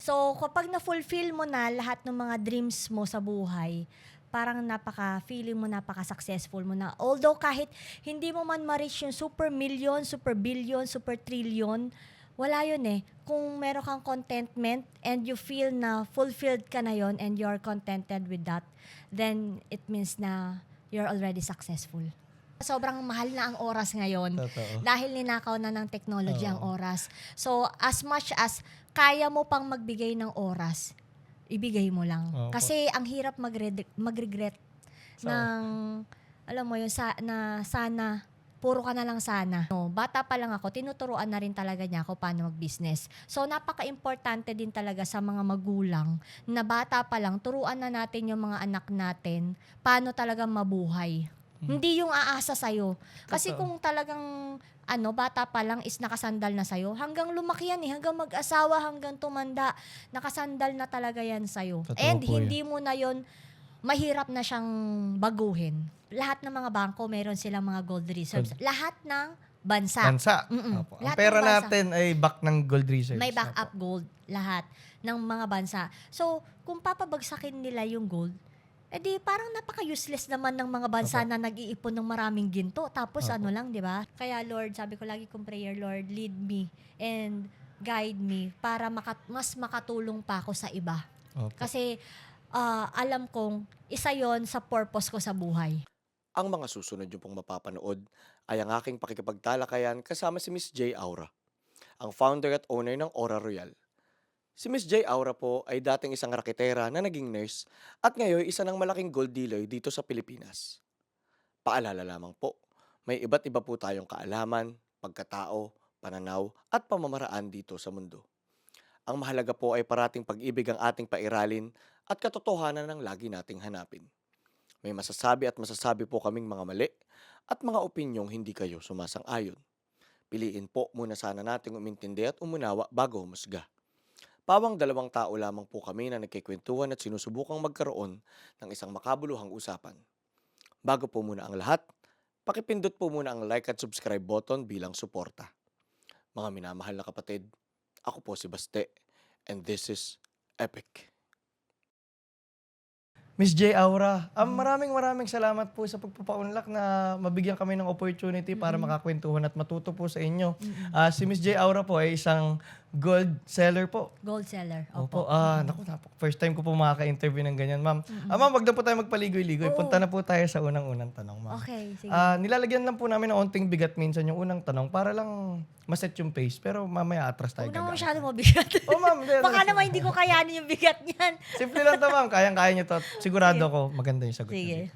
So, kapag na-fulfill mo na lahat ng mga dreams mo sa buhay, parang feeling mo napaka-successful mo na. Although kahit hindi mo man ma-reach yung super million, super billion, super trillion, wala yun eh. Kung meron kang contentment and you feel na fulfilled ka na yon and you're contented with that, then it means na you're already successful. Sobrang mahal na ang oras ngayon Totoo. dahil ninakaw na ng technology ang Oo. oras. So, as much as kaya mo pang magbigay ng oras, ibigay mo lang. Opo. Kasi ang hirap mag-regret So, ng, alam mo yun, na sana, puro ka na lang sana. No, bata pa lang ako, tinuturuan na rin talaga niya ako paano mag-business. So, napaka-importante din talaga sa mga magulang na bata pa lang, turuan na natin yung mga anak natin paano talaga mabuhay. Hindi yung aasa sa'yo. Kasi Totoo. kung talagang bata pa lang is nakasandal na sa'yo, hanggang lumaki yan eh, hanggang mag-asawa, hanggang tumanda, nakasandal na talaga yan sa'yo. Totoo And po hindi mo na yon mahirap na siyang baguhin. Lahat ng mga bangko, meron silang mga gold reserves. Lahat ng bansa. bansa. Mm-mm. Opo. Ang Lahat pera ng bansa. natin ay back ng gold reserves. May backup gold, lahat ng mga bansa. So, kung papabagsakin nila yung gold, edi parang napaka-useless naman ng mga bansa Opo. na nag-iipon ng maraming ginto. Tapos Opo. ano lang, di ba? Kaya Lord, sabi ko lagi kong prayer, Lord, lead me and guide me para mas makatulong pa ako sa iba. Opo. Kasi alam kong isa yon sa purpose ko sa buhay. Ang mga susunod niyo pong mapapanood ay ang aking pakikipagtalakayan kasama si Miss J. Aura, ang founder at owner ng Aura Royal. Si Miss J. Aura po ay dating isang raketera na naging nurse at ngayon isa ng malaking gold dealer dito sa Pilipinas. Paalala lamang po, may iba't iba po tayong kaalaman, pagkatao, pananaw at pamamaraan dito sa mundo. Ang mahalaga po ay parating pag-ibig ang ating pairalin at katotohanan ang lagi nating hanapin. May masasabi po kaming mga mali at mga opinyong hindi kayo sumasang-ayon. Piliin po muna sana nating umintindi at umunawa bago humusga. Pawang 2 tao lamang po kami na nagkikwentuhan at sinusubukang magkaroon ng isang makabuluhang usapan. Bago po muna ang lahat, pakipindot po muna ang like at subscribe button bilang suporta. Mga minamahal na kapatid, ako po si Baste and this is Epic. Miss J. Aura, maraming salamat po sa pagpapaunlak na mabigyan kami ng opportunity para makakwentuhan at matuto po sa inyo. Si Miss J. Aura po ay isang gold seller po. Gold seller. Opo. Opo. Naku, first time ko po makaka-interview ng ganyan, ma'am. Ma'am, wag na po tayo magpaligoy-ligoy. Oo. Punta na po tayo sa unang-unang tanong, ma'am. Okay, sige. Nilalagyan lang po namin ng onting bigat minsan yung unang tanong para lang maset yung pace. Pero mamaya atras tayo Huwag naman gagamit. masyado mabigat. Oh, ma'am. Baka naman hindi ko kayanin yung bigat niyan. Simple lang to, ma'am. Kayang-kaya niyo to. Sigurado Sige. ako maganda yung sagot Sige. niyo.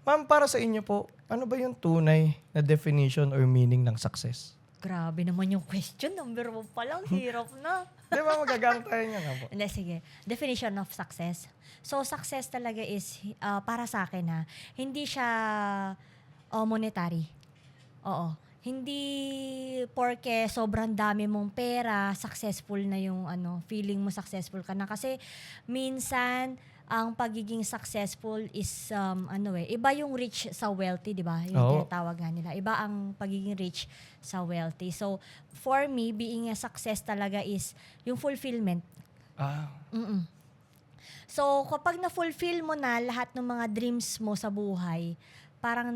Ma'am, para sa inyo po, ano ba yung tunay na definition or meaning ng success? Grabe naman yung question. Number 1 pa lang. Hirap na. Di ba magagamit tayo niya nga po? Hindi, sige. Definition of success. So, success talaga is, para sa akin hindi siya monetary. Oo. Hindi porke sobrang dami mong pera, successful na yung feeling mo successful ka na. Kasi minsan, ang pagiging successful is, iba yung rich sa wealthy, di ba? Yung Oo. tinatawag nga nila. Iba ang pagiging rich sa wealthy. So, for me, being a success talaga is yung fulfillment. Mm-mm. So, kapag na-fulfill mo na lahat ng mga dreams mo sa buhay, parang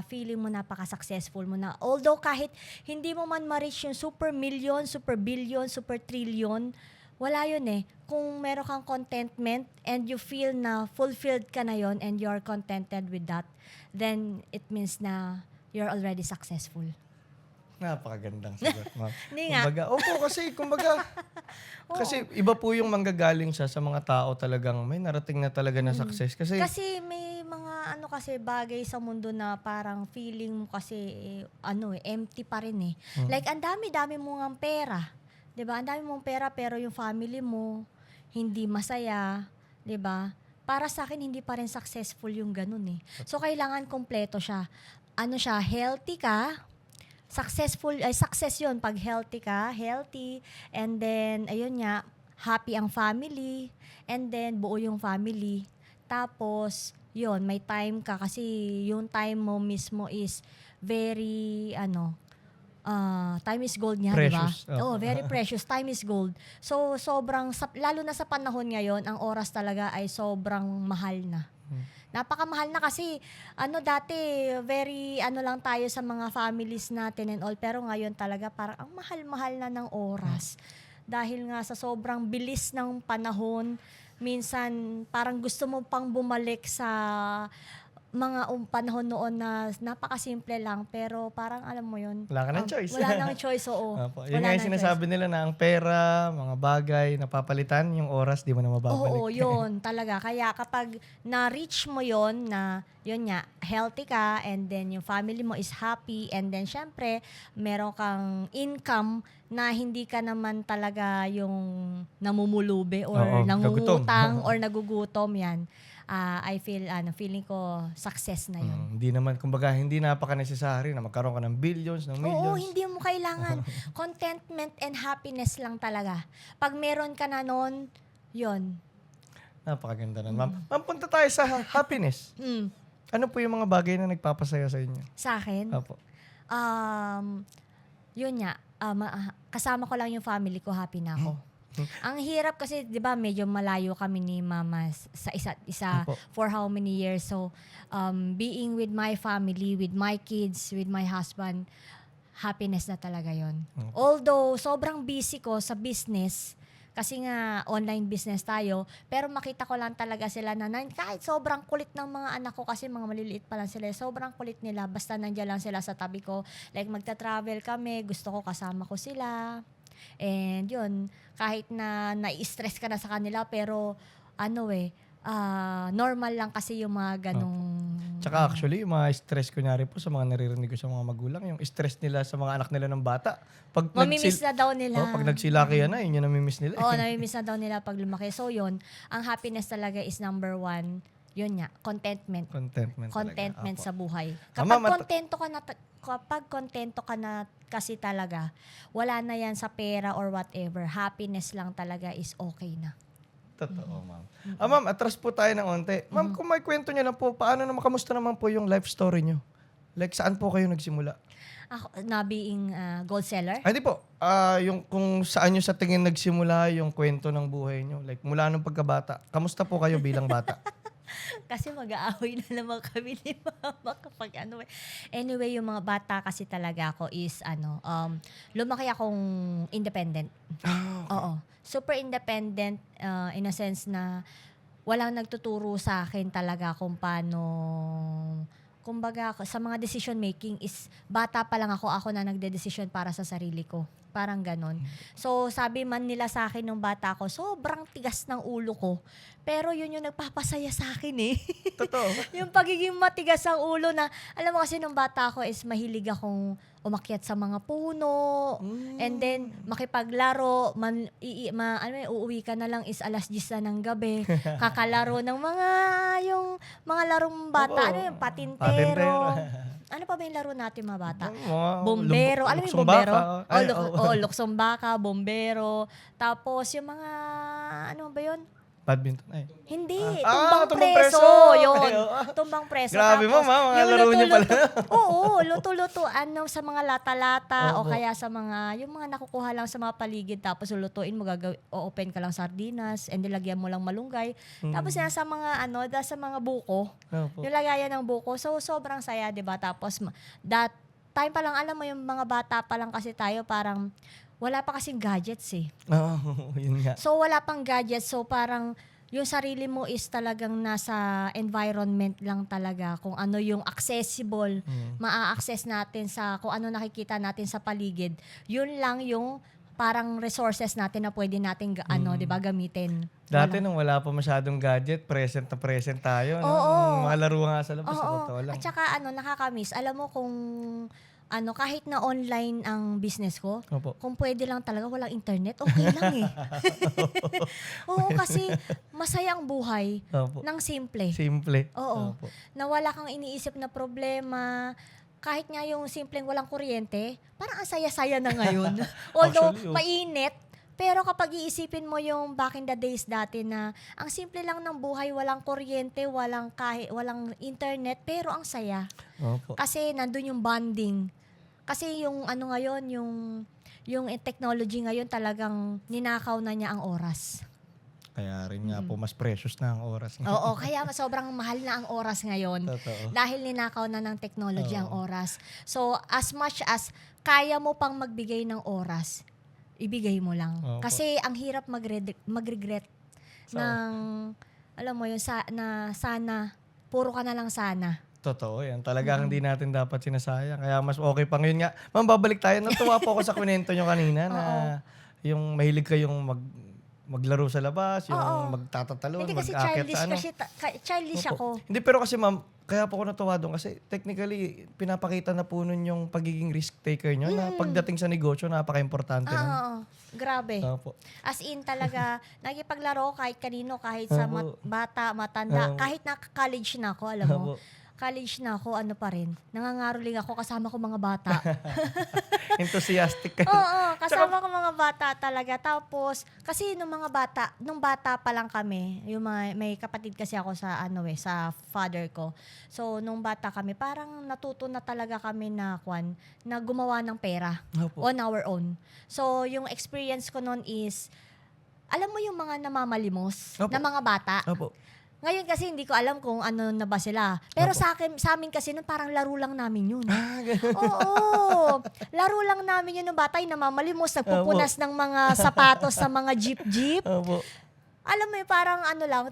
feeling mo napaka-successful mo na. Although kahit hindi mo man ma-reach yung super million, super billion, super trillion, wala yun eh. Kung meron kang contentment and you feel na fulfilled ka na yon and you're contented with that, then it means na you're already successful. Napakagandang sagot, ma'am. Hindi nga. Kumbaga, kasi iba po yung manggagaling siya sa mga tao talagang may narating na talaga na success. Kasi Kasi may mga bagay sa mundo na parang feeling mo kasi empty pa rin eh. Like ang dami-dami mo ngang pera. 'Di ba? Ang dami mong pera pero yung family mo hindi masaya, 'di ba? Para sa akin hindi pa rin successful yung ganun eh. So kailangan kompleto siya. Healthy ka. Success yun pag healthy, and then, ayun nga, happy ang family, and then, buo yung family. Tapos, yun, may time ka kasi yung time mo mismo is very, time is gold nga, di ba? Precious. Oo, very precious. Time is gold. So, lalo na sa panahon ngayon, ang oras talaga ay sobrang mahal na. Napakamahal na kasi, dati, very, lang tayo sa mga families natin and all. Pero ngayon talaga, parang ang mahal-mahal na ng oras. Dahil nga sa sobrang bilis ng panahon, minsan, parang gusto mo pang bumalik sa mga panahon noon na napakasimple lang, pero parang alam mo yun. Wala ka ng choice. Wala nang choice, oo. Opo. Yun nga yung sinasabi nila na ang pera, mga bagay, napapalitan, yung oras, di mo na mababalik. Oo, yun talaga. Kaya kapag na-reach mo yun na, yun nga, healthy ka and then yung family mo is happy and then syempre, meron kang income na hindi ka naman talaga yung namumulubi or Oo, nangungutang or nagugutom yan. I feel, feeling ko success na yun. Hindi naman, kumbaga, hindi napaka-necessary na magkaroon ka ng billions, ng millions. Oo, hindi mo kailangan. Contentment and happiness lang talaga. Pag meron ka na nun, yun. Napakaganda nun, ma'am. Ma'am, punta tayo sa happiness. Ano po yung mga bagay na nagpapasaya sa inyo? Sa akin? Opo. Yun nga, kasama ko lang yung family ko, happy na ako. Ang hirap kasi, 'di ba, medyo malayo kami ni Mama sa isa't isa Opo. for how many years. So, being with my family, with my kids, with my husband, happiness na talaga 'yon. Although sobrang busy ko sa business kasi nga online business tayo, pero makita ko lang talaga sila na kahit sobrang kulit ng mga anak ko kasi mga maliliit pa lang sila, sobrang kulit nila basta nandiyan lang sila sa tabi ko. Like magta-travel kami, gusto ko kasama ko sila. And yun, kahit na nai-stress ka na sa kanila, pero normal lang kasi yung mga ganong... Tsaka actually, yung mga stress kunyari po sa mga naririnig ko sa mga magulang, yung stress nila sa mga anak nila ng bata. Pag mamimiss na daw nila. pag nagsilaki yan na, yun yung namimiss nila. Oo, namimiss na daw nila pag lumaki. So yun, ang happiness talaga is number one. Yun nga, contentment. Contentment Opo. sa buhay. Ma'am, Kapag kontento ka na kasi talaga, wala na yan sa pera or whatever. Happiness lang talaga is okay na. Totoo, ma'am. Ma'am, atras po tayo ng onte. Ma'am, kung may kwento nyo lang po, paano naman, kamusta naman po yung life story nyo? Like, saan po kayo nagsimula? Ako, na being gold seller? Ay, di po. Yung kung saan nyo sa tingin nagsimula yung kwento ng buhay nyo. Like, mula nung pagkabata. Kamusta po kayo bilang bata? Kasi mag-aaway na naman kami ni Mama kapag Anyway, yung mga bata kasi talaga ako is lumaki akong independent. Oo. Super independent in a sense na walang nagtuturo sa akin talaga kung paano, kumbaga sa mga decision making is bata pa lang ako na nagde-decision para sa sarili ko. Parang ganon. So, sabi man nila sa akin nung bata ko, sobrang tigas ng ulo ko. Pero yun yung nagpapasaya sa akin eh. Totoo. Yung pagiging matigas ang ulo na, alam mo kasi nung bata ko is mahilig akong umakyat sa mga puno. And then, makipaglaro. Uuwi ka na lang is 10:00 na ng gabi. Kakalaro ng yung mga larong bata. Oo. Yung patintero. Patintero. Ano pa ba yung laro natin mga bata? Mga Bombero. Alam mo yung luksong-baka. bombero? Luksong baka, bombero. Tapos yung mga, ano ba yun? Badminton. Ay. Hindi, tumbang tumbang preso. preso. Yun, Ay, oo. tumbang preso. Grabe mo, Tapos, mga yung laro niyo pala. Oo, luto-lutuan sa mga lata-lata o Opo. kaya sa mga, yung mga nakukuha lang sa mga paligid tapos lulutuin mo, o-open ka lang sardinas and nilagyan mo lang malunggay. Tapos yan sa mga, sa mga buko, Opo. yung lagayan ng buko. So, sobrang saya, di ba? Tapos, that time pa lang, alam mo, yung mga bata pa lang kasi tayo, parang, wala pa kasing gadgets eh. Oo, yun nga. So, wala pang gadgets. So, parang, yung sarili mo is talagang nasa environment lang talaga. Kung ano yung accessible, maa-access natin sa, kung ano nakikita natin sa paligid. Yun lang yung parang resources natin na pwede natin, di ba, gamitin. Dati nung wala pa masyadong gadget, present na present tayo. No? Oo. Mga laro nga sa labas, sa Oo. totoo lang. At saka, nakakamiss. Alam mo kung, kahit na online ang business ko, Opo. kung pwede lang talaga, walang internet, okay lang eh. Oo, kasi masaya ang buhay Opo. ng simple. Simple. Oo. Opo. Na wala kang iniisip na problema. Kahit nga yung simpleng walang kuryente, parang ang saya-saya na ngayon. Although, Actually, mainit, pero kapag iisipin mo yung back in the days dati na ang simple lang ng buhay, walang kuryente, walang internet, pero ang saya. Opo. Kasi nandun yung bonding. Kasi yung ano ngayon, yung technology ngayon talagang ninakaw na niya ang oras. Kaya rin nga po, mas precious na ang oras. Oo, kaya sobrang mahal na ang oras ngayon. Totoo. Dahil ninakaw na ng technology ang Oo. oras. So, as much as kaya mo pang magbigay ng oras, ibigay mo lang. Opo. Kasi ang hirap mag-regret ng, alam mo yun, na sana, puro ka na lang sana. Totoo yan. Talagang hindi natin dapat sinasayang. Kaya mas okay pa ngayon nga. Ma'am, babalik tayo. Natuwa po ako sa kwento nyo kanina na yung mahilig kayong maglaro sa labas, yung Oo. magtatatalon, Hindi kasi mag-aakyat childish, sa ano. childish Opo. ako. Hindi, pero kasi ma'am, kaya po ako natuwa doon kasi technically, pinapakita na po nun yung pagiging risk taker nyo na pagdating sa negosyo, napaka-importante nun. Oo, grabe. Opo. As in talaga, nagipaglaro kahit kanino, kahit sa Opo. bata, matanda, Oo. kahit college na ako, alam mo. Opo. College na ako, ano pa rin. Nangangaroling ako, kasama ko mga bata. Enthusiastic kayo. Oo, kasama ko mga bata talaga. Tapos, kasi nung bata pa lang kami, yung may kapatid kasi ako sa sa father ko. So, nung bata kami, parang natuto na talaga kami na gumawa ng pera Opo. on our own. So, yung experience ko noon is, alam mo yung mga namamalimos Opo. na mga bata? Opo. Ngayon kasi hindi ko alam kung ano na ba sila. Pero Opo. sa amin kasi nun parang laro lang namin yun. Ah, ganun. Oo. Laro lang namin yun nung bata, yung namamalimos, nagpupunas ng mga sapatos sa mga jeep-jeep. Opo. Alam mo yun, parang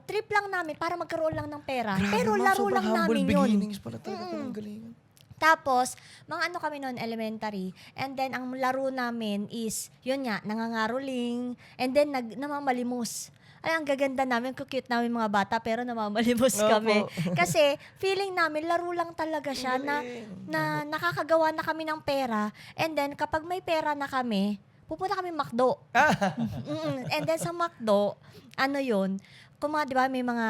trip lang namin para magkaroon lang ng pera. Grabe, Pero ma'am, laro sobrang lang humble namin yun. beginnings pala talaga. Ang galing. Tapos, mga kami noon, elementary. And then, ang laro namin is, yun nga, nangangaroling. And then, namamalimos. Ay, ang gaganda namin, cute namin mga bata, pero namamalimos Opo. kami. Kasi, feeling namin, laro lang talaga siya na nakakagawa na kami ng pera. And then, kapag may pera na kami, pupunta kami McDo. And then, sa McDo, di ba, may mga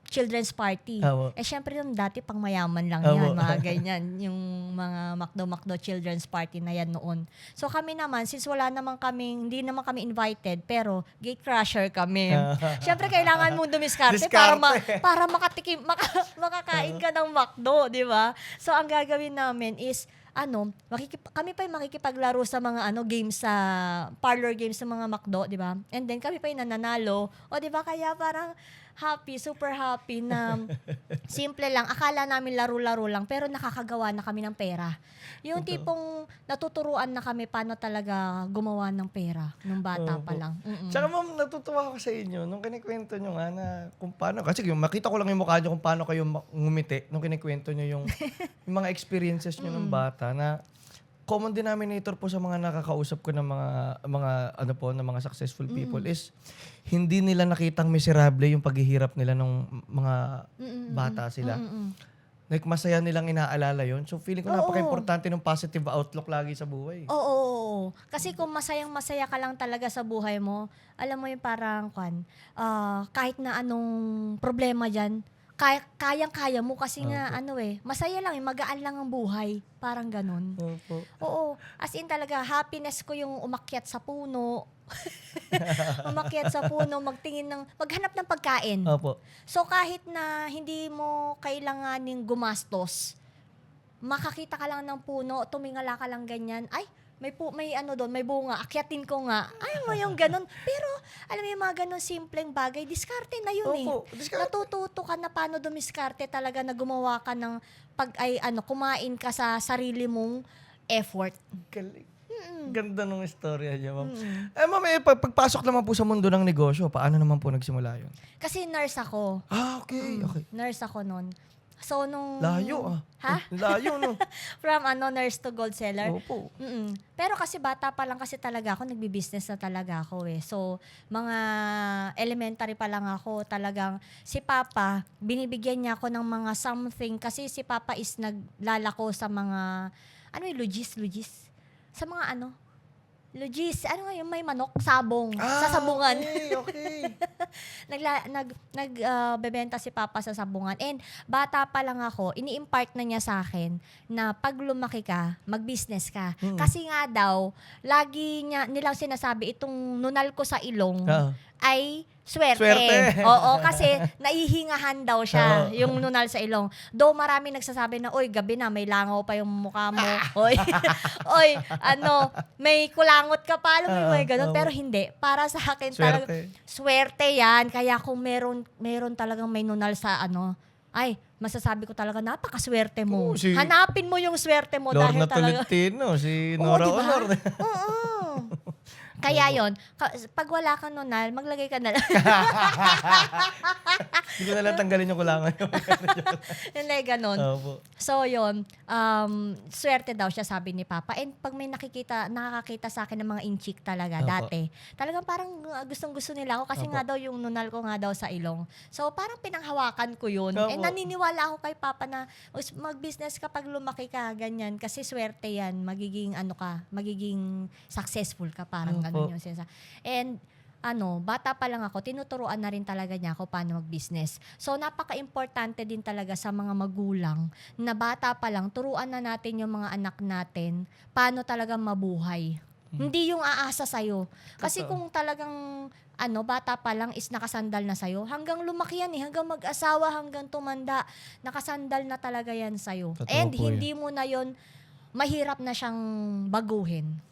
children's party. Opo. Syempre yung dati pang mayaman lang Opo. yan, mga ganyan. Yung mga McDo children's party na yan noon. So kami naman, since hindi naman kami invited, pero gate crusher kami. Syempre kailangan mong dumiskarte para makakain ka ng McDo, di ba? So ang gagawin namin is, kami pa yung makikipaglaro sa mga games sa parlor games sa mga McDo, di ba? And then kami pa yung nananalo. O di ba, kaya parang super happy na simple lang. Akala namin laro-laro lang, pero nakakagawa na kami ng pera. Yung tipong natuturuan na kami paano talaga gumawa ng pera nung bata pa Opo. lang. Tsaka ma'am, natutuwa ako sa inyo nung kinikwento nyo nga na kung paano. Kasi makita ko lang yung mukha nyo kung paano kayo ngumiti nung kinikwento nyo yung mga experiences nyo ng bata na common denominator po sa mga nakakausap ko ng mga successful people is hindi nila nakitang miserable yung paghihirap nila nung mga bata sila. Like, masaya nilang inaalala yon. So, feeling ko napaka-importante ng positive outlook lagi sa buhay. Oo. Kasi kung masayang-masaya ka lang talaga sa buhay mo, alam mo yung parang, kahit na anong problema dyan, kayang-kaya mo kasi nga, masaya lang, magaan lang ang buhay. Parang ganun. Opo. Oo. As in talaga, happiness ko yung umakyat sa puno. Maghanap ng pagkain. Opo. So kahit na hindi mo kailanganing gumastos, makakita ka lang ng puno, tumingala ka lang ganyan, ay, may doon, may bunga, akyatin ko nga. Ay mo yung ganun. Pero, alam mo yung mga ganun simpleng bagay, diskarte na yun Opo, diskarte. Natututo ka na paano dumiskarte talaga na gumawa ka ng kumain ka sa sarili mong effort. Galing. Ganda nung istorya niya, ma'am. Ma'am, pagpasok naman po sa mundo ng negosyo, paano naman po nagsimula yun? Kasi nurse ako. Okay. Nurse ako noon. So, nung... Layo Ha? Layo, no? From nurse to gold seller. Opo. Pero kasi bata pa lang kasi talaga ako, nagbi-business na talaga ako eh. So, mga elementary pa lang ako, talagang si Papa, binibigyan niya ako ng mga something kasi si Papa is naglalako sa mga, lugis? Sa mga lugis, yung may manok, sabong, sa sabungan. Okay. Nagbebenta si Papa sa sabungan. And bata pa lang ako, ini-impart na niya sa akin na pag lumaki ka, mag-business ka. Kasi nga daw, lagi nilang sinasabi, itong nunal ko sa ilong ay Swerte. Swerte. Oo, kasi naihingahan daw siya, yung nunal sa ilong. Though marami nagsasabi na, oy, gabi na, may langaw pa yung mukha mo. Oy, oy, may kulangot ka pa, alam mo yung mga ganun. Oo. Pero hindi. Para sa akin, talaga, Swerte. swerte yan. Kaya kung meron talagang may nunal sa ay, masasabi ko talaga, napakaswerte mo. Oo, si Hanapin mo yung swerte mo dahil Lorna talaga. Tolentino, si Oo, Nora diba? Honor. Oo. Kaya yon, pag wala kang nunal, maglagay ka na lang. Hindi ko na lang tanggalin yung kulangan. Hindi, ganun. Opo. So, yun, swerte daw siya, sabi ni Papa. And pag may nakakakita sa akin ng mga inchik talaga, Opo. dati, talagang parang gustong-gusto nila ako kasi Opo. nga daw yung nunal ko nga daw sa ilong. So, parang pinanghawakan ko yun. Opo. And naniniwala ako kay Papa na mag-business kapag lumaki ka, ganyan. Kasi swerte yan, magiging successful ka, parang Opo. ganun yung sensa. And, bata pa lang ako, tinuturuan na rin talaga niya ako paano mag-business. So, napaka-importante din talaga sa mga magulang na bata pa lang, turuan na natin yung mga anak natin paano talaga mabuhay. Hindi yung aasa sa'yo. Kasi Totoo. kung talagang bata pa lang is nakasandal na sa'yo, hanggang lumaki yan hanggang mag-asawa, hanggang tumanda, nakasandal na talaga yan sa'yo. Totoo And po hindi mo na yon mahirap na siyang baguhin.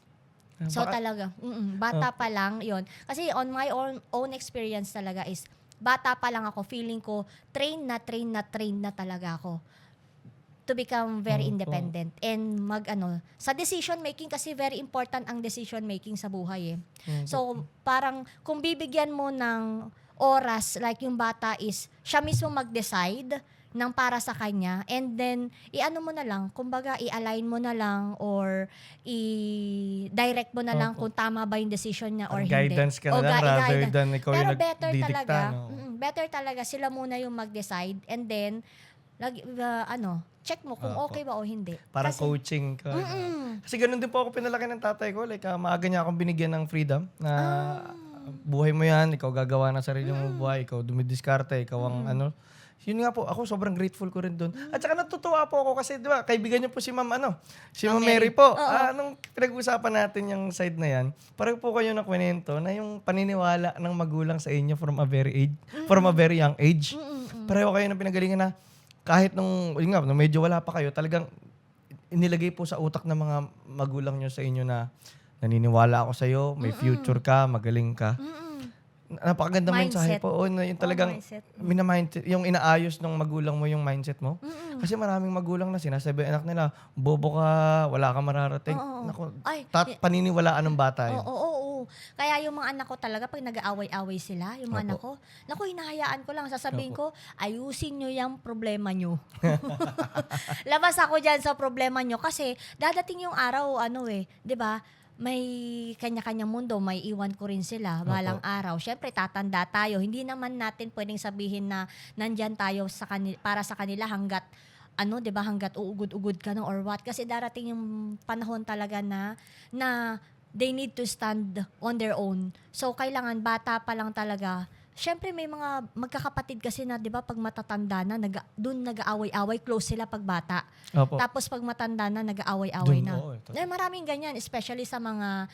So talaga, bata pa lang yon. Kasi on my own experience talaga is, bata pa lang ako, feeling ko, train na talaga ako to become very Opo. independent. And sa decision making, kasi very important ang decision making sa buhay eh. So parang kung bibigyan mo ng oras, like yung bata is, siya mismo mag-decide ng para sa kanya, and then mo na lang, kumbaga i-align mo na lang or i-direct mo na lang Opo. kung tama ba yung decision niya or Parang hindi. guidance ka O, na lang rather i-guide. than ikaw Pero yung better nagdidikta. talaga, No? better talaga sila muna yung mag-decide, and then check mo kung Opo. okay ba o hindi. Parang Kasi, coaching ka. Mm-mm. Kasi ganun din po ako pinalaki ng tatay ko. Like, maaga niya akong binigyan ng freedom na buhay mo yan, ikaw gagawa ng sarili mong buhay, ikaw dumidiskarte, ikaw ang Yun nga po, ako sobrang grateful ko rin doon. At saka natutuwa po ako kasi, di ba, kaibigan niyo po si Ma'am si Ma'am Mary po. Oo. Nung pinag-usapan natin yung side na yan, pareho po kayo na kwento na yung paniniwala ng magulang sa inyo from a very young age. Pareho kayo na pinagalingan na kahit nung medyo wala pa kayo, talagang inilagay po sa utak ng mga magulang nyo sa inyo na naniniwala ako sa iyo, may future ka, magaling ka. Napakaganda mensahe Mindset. po. Yung talagang mindset. minamindset, yung inaayos ng magulang mo yung mindset mo. Kasi maraming magulang na sinasabi anak nila, bobo ka, wala ka mararating. Oo. Naku, Ay, paniniwalaan ng bata yun. Oo. Kaya yung mga anak ko talaga, pag nag-aaway-away sila, yung mga anak ko, hinahayaan ko lang, sasabihin ko, ayusin nyo yung problema nyo. Labas ako dyan sa problema nyo kasi dadating yung araw, di ba? May kanya-kanyang mundo, may iwan ko rin sila balang araw. Syempre, tatanda tayo. Hindi naman natin pwedeng sabihin na nandyan tayo para sa kanila hanggat hanggat uugod-ugod ka or what. Kasi darating yung panahon talaga na they need to stand on their own. So, kailangan bata pa lang talaga. Syempre, may mga magkakapatid kasi na, di ba, pag matatanda na, doon nag-aaway-away, close sila pag bata. Opo. Tapos pag matanda na, nag-aaway-away Dun, na. oo, ito. Maraming ganyan, especially sa mga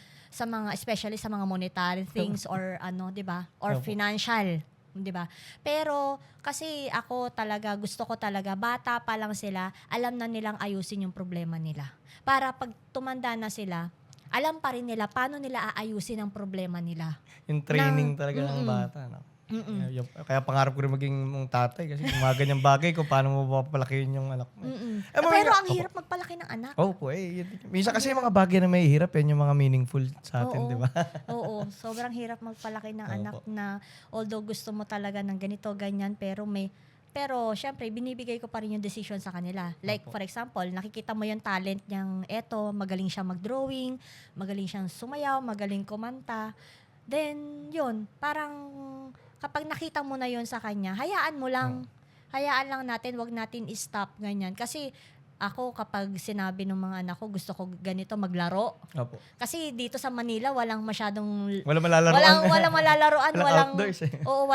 monetary things or di ba? Or Opo. financial, di ba? Pero kasi ako talaga, gusto ko talaga, bata pa lang sila, alam na nilang ayusin yung problema nila. Para pag tumanda na sila, alam pa rin nila paano nila aayusin ang problema nila. Yung training talaga ng bata. No? Kaya pangarap ko rin maging mong tatay kasi yung mga ganyang bagay kung paano mo papalakihin yung anak mo. Pero ang hirap magpalaki ng anak. Po minsan kasi yung mga bagay na may hirap, yan yung mga meaningful sa atin, Oo. di ba? Oo, sobrang hirap magpalaki ng Opo. anak na although gusto mo talaga ng ganito, ganyan, pero syempre, binibigay ko pa rin yung decision sa kanila. Like, for example, nakikita mo yung talent niyang magaling siya mag-drawing, magaling siyang sumayaw, magaling kumanta. Then, yun, parang kapag nakita mo na yun sa kanya, hayaan mo lang. Hayaan lang natin, wag natin i-stop, ganyan. Kasi, ako kapag sinabi ng mga anak ko, gusto ko ganito maglaro. Opo. Kasi dito sa Manila, walang masyadong Wala malalaroan. walang malalaroan, Walang outdoors eh. Oo,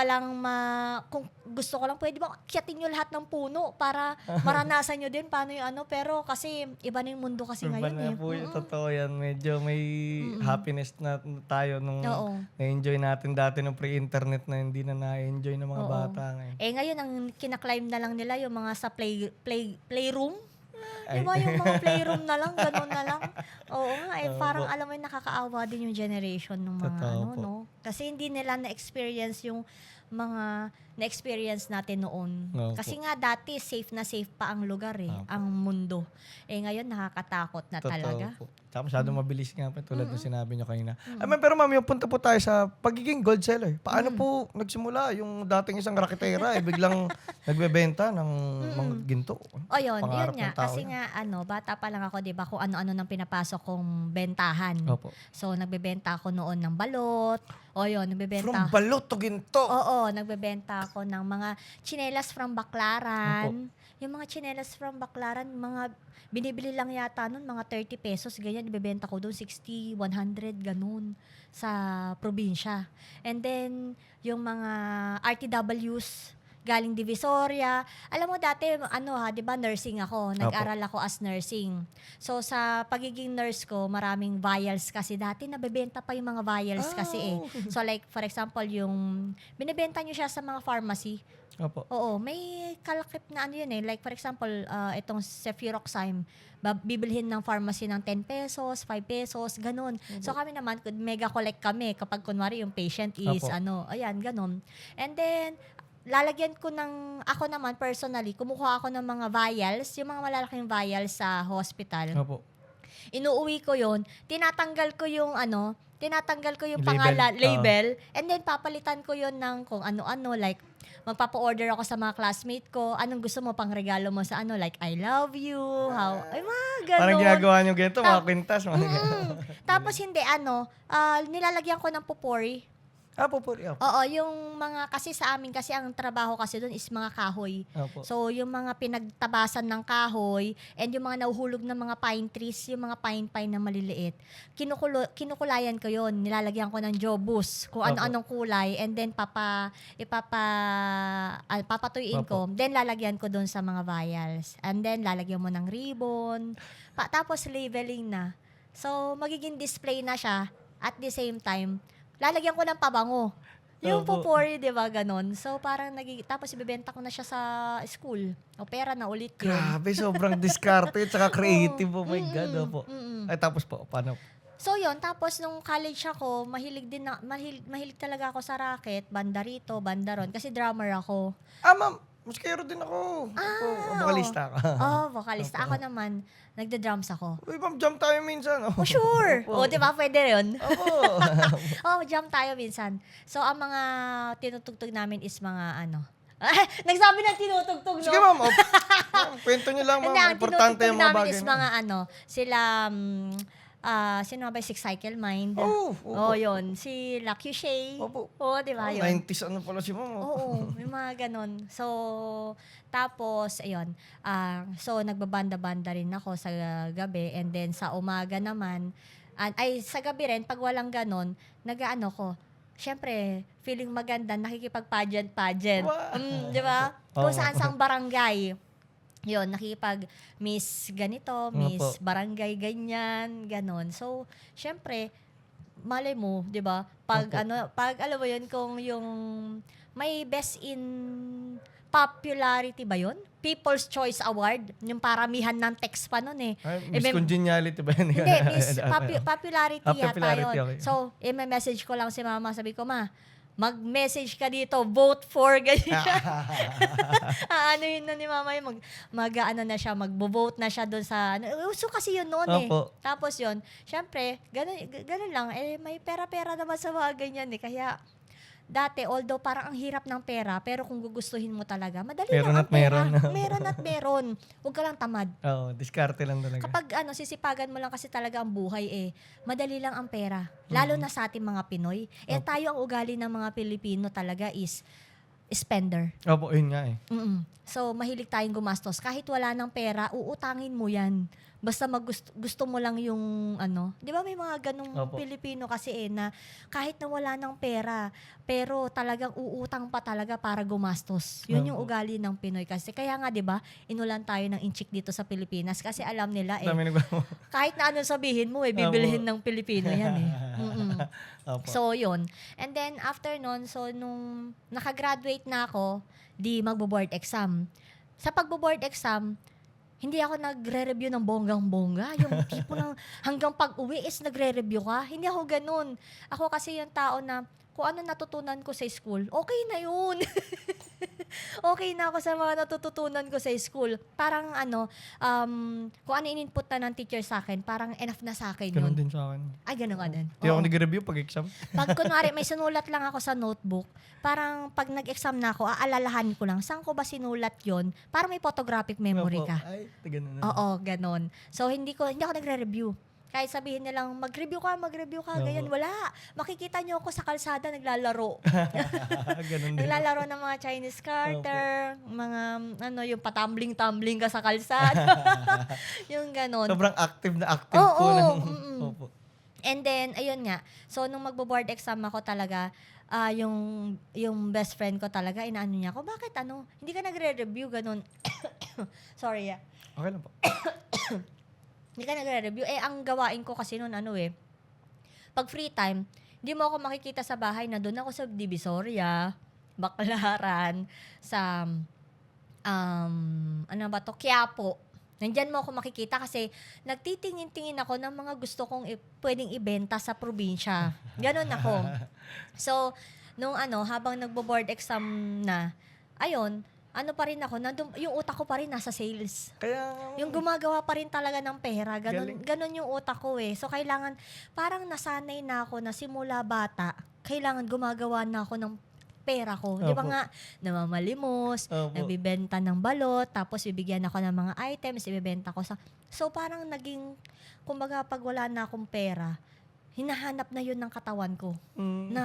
kung gusto ko lang pwede ba kyatin niyo lahat ng puno para maranasan niyo din paano yung ano, pero kasi iba na yung mundo kasi Iba ngayon na eh. po yung totoo yan. Medyo may happiness na tayo nung Oo. na-enjoy natin dati ng pre-internet na hindi na na-enjoy ng mga Oo. bata ngayon. Eh ngayon ang kinaklimb na lang nila yung mga sa playroom. Ay. Diba yung mga playroom na lang, gano'n na lang. Oo nga, Oo parang po. alam mo yung nakakaawa din yung generation ng mga Totoo ano, po. no? Kasi hindi nila na-experience yung mga na-experience natin noon. Oo Kasi po. nga dati safe na safe pa ang lugar eh, Opo. ang mundo. Eh ngayon nakakatakot na talaga. Po. Tsaka masyadong mabilis nga po tulad ng sinabi nyo kanina. Pero ma'am, yung punta po tayo sa pagiging gold seller. Paano po nagsimula yung dating isang raketera biglang nagbebenta ng mga ginto? O yun Pangarap nga. ng tao Kasi yan. nga, bata pa lang ako, di ba, kung ano-ano nang pinapasok kong bentahan. Opo. So, nagbebenta ako noon ng balot. O yun, nagbebenta. From balot to ginto. Oo, nagbebenta ako ng mga tsinelas from Baclaran. Yung mga tsinelas from Baclaran, mga binibili lang yata nun, mga 30 pesos, ganyan, ibebenta ko doon, 60, 100, ganun, sa probinsya. And then, yung mga RTWs, galing Divisoria. Alam mo dati, di ba, nursing ako. Nag-aral ako as nursing. So, sa pagiging nurse ko, maraming vials kasi dati nabebenta pa yung mga vials kasi eh. So, like, for example, yung binibenta nyo siya sa mga pharmacy. Opo. Oo, may kalakip na ano yun eh. Like, for example, itong Cefuroxime, bibilhin ng pharmacy ng 10 pesos, 5 pesos, ganun. So, kami naman, mega collect kami kapag kunwari yung patient is, Opo. ayan, ganun. And then, lalagyan ko ako naman personally, kumukuha ako ng mga vials, yung mga malalaking vials sa hospital. Opo. Inuuwi ko yon, tinatanggal ko yung Label. pangalan, label, and then papalitan ko yon ng kung ano-ano, like, magpapa-order ako sa mga classmate ko, anong gusto mo pang regalo mo sa like, I love you, ay mga ganun. Parang ginagawa nyo ganito, mga kwintas. Tapos hindi, nilalagyan ko ng pupori. Pupuri. Opo. Oo, yung mga, kasi sa amin, kasi ang trabaho kasi doon is mga kahoy. Opo. So, yung mga pinagtabasan ng kahoy and yung mga nahuhulog ng mga pine trees, yung mga pine na maliliit, kinukulayan ko yon, nilalagyan ko ng jobus, kung Opo. ano-anong kulay, and then papatuyuin ko, then lalagyan ko doon sa mga vials. And then, lalagyan mo ng ribbon, tapos labeling na. So, magiging display na siya at the same time, lalagyan ko ng pabango. Yung Opo. pupori, di ba, ganon. So, parang tapos ibebenta ko na siya sa school. O pera na ulit yun. Grabe, sobrang diskarte at saka creative. Oh my God. Opo. Ay, tapos po, paano? So, yun. Tapos, nung college ako, mahilig talaga ako sa racket. Banda rito, banda ron. Kasi drummer ako. Ma'am, muskero din ako. Opo, vokalista ako. Vocalista. Ako naman, nagda-drums ako. Uy, ma'am, jump tayo minsan. Oh, sure. Opo. Di ba? Pwede yun. Opo. Jump tayo minsan. So, ang mga tinutugtog namin is mga nagsabi na tinutugtog, no? Sige, ma'am. Ma'am, kwento nyo lang, Hindi, ma'am. ang Importante tinutugtog yung mga namin bagay. is mga sila, sino ba? Six Cycle Mind. Opo. Yun. Si Lucky Shay. Opo. Di ba yun? 90s ano pala si ma'am. Oo, yung mga ganon. So, tapos, ayun. So, nagbabanda-banda rin ako sa gabi. And then, sa umaga naman, sa gabi rin, pag walang ganon, nag-ano ko, syempre, feeling maganda, nakikipag-pageant. Wow. Di ba? Kung Oo. saan-saang barangay. Yun, nakikipag-miss ganito, miss Opo. barangay ganyan, ganon. So, syempre, malay mo, 'di ba? Pag Opo. pag alam mo 'yun, kung yung may best in popularity ba 'yun? People's Choice Award, yung paramihan ng text pa noon eh. Ay, Eh, Miss may- Congeniality ba yun? Hindi, miss popularity yata Popularity, 'yun. okay. So, i-message ko lang si mama, sabi ko, "Ma, mag-message ka dito, vote for," ganyan. Ano yun na ni mama yun, magbo-vote na siya doon sa, uso kasi yun noon eh. Opo. Tapos yun, syempre, ganun lang, may pera-pera naman sa mga ganyan eh. Kaya, dati, although parang ang hirap ng pera, pero kung gugustuhin mo talaga, madali Meron lang ang at meron. pera. Meron at meron. Huwag ka lang tamad. Oo, diskarte lang talaga. Kapag sisipagan mo lang kasi talaga ang buhay eh, madali lang ang pera. Lalo na sa ating mga Pinoy. Tayo ang ugali ng mga Pilipino talaga is, spender. Opo, yun nga eh. So, mahilig tayong gumastos. Kahit wala ng pera, uutangin mo yan. Basta gusto mo lang yung ano. Di ba may mga ganong Opo. Pilipino kasi na kahit na wala ng pera, pero talagang uutang pa talaga para gumastos. Yun yung Opo. ugali ng Pinoy kasi. Kaya nga, di ba, inulan tayo ng inchik dito sa Pilipinas kasi alam nila Dami nagbawa. kahit na ano sabihin mo bibilihin ng Pilipino yan Opo. So, yun. And then, after nun, so, nung nakagraduate na ako, di magbo-board exam. Sa pagbo-board exam, hindi ako nagre-review ng bonggang-bongga. Yung tipo ng hanggang pag-uwi is nagre-review ka. Hindi ako ganun. Ako kasi yung tao na kung ano natutunan ko sa school, okay na yun. Okay na ako sa mga natututunan ko sa school. Parang kung ano in-input na ng teacher sa akin, parang enough na sa akin Ganun yun. din sa akin. Ay, ganun ka din. Hindi ako Oo. nag-review pag exam. Pag kunwari may sinulat lang ako sa notebook, parang pag nag-exam na ako, aalalahan ko lang, saan ko ba sinulat yon? Para may photographic memory Opo. ka. Ay, ganun na. Oo, ganon. So, hindi ako nagre-review. Kahit sabihin nilang, mag-review ka, ganyan. Wala. Makikita niyo ako sa kalsada naglalaro. Ganun din. Naglalaro ng mga Chinese Carter, mga, yung patumbling-tumbling ka sa kalsada. Yung ganon. Sobrang active na active Oo, po. Opo. And then, ayun nga. So, nung magbo-board exam ako talaga, yung best friend ko talaga, inaano niya ako, bakit hindi ka nagre-review, ganun. Sorry, Okay lang po. Hindi ka nagre-review. Ang gawain ko kasi noon, pag free time, hindi mo ako makikita sa bahay na doon ako sa Divisoria, Baclaran, sa, Quiapo. Nandyan mo ako makikita kasi nagtitingin-tingin ako ng mga gusto kong pwedeng ibenta sa probinsya. Ganon ako. So, nung habang nagbo-board exam na, ayun, pa rin ako, yung utak ko pa rin nasa sales. Kaya, Yung gumagawa pa rin talaga ng pera. Galing. Ganon yung utak ko eh. So, kailangan, parang nasanay na ako na simula bata, kailangan gumagawa na ako ng pera ko. Di ba Opo. nga, namamalimos, Opo. nagbibenta ng balot, tapos bibigyan ako ng mga items, ibibenta ko sa... So, parang naging, kumbaga, pag wala na akong pera, hinahanap na yun ng katawan ko. Na,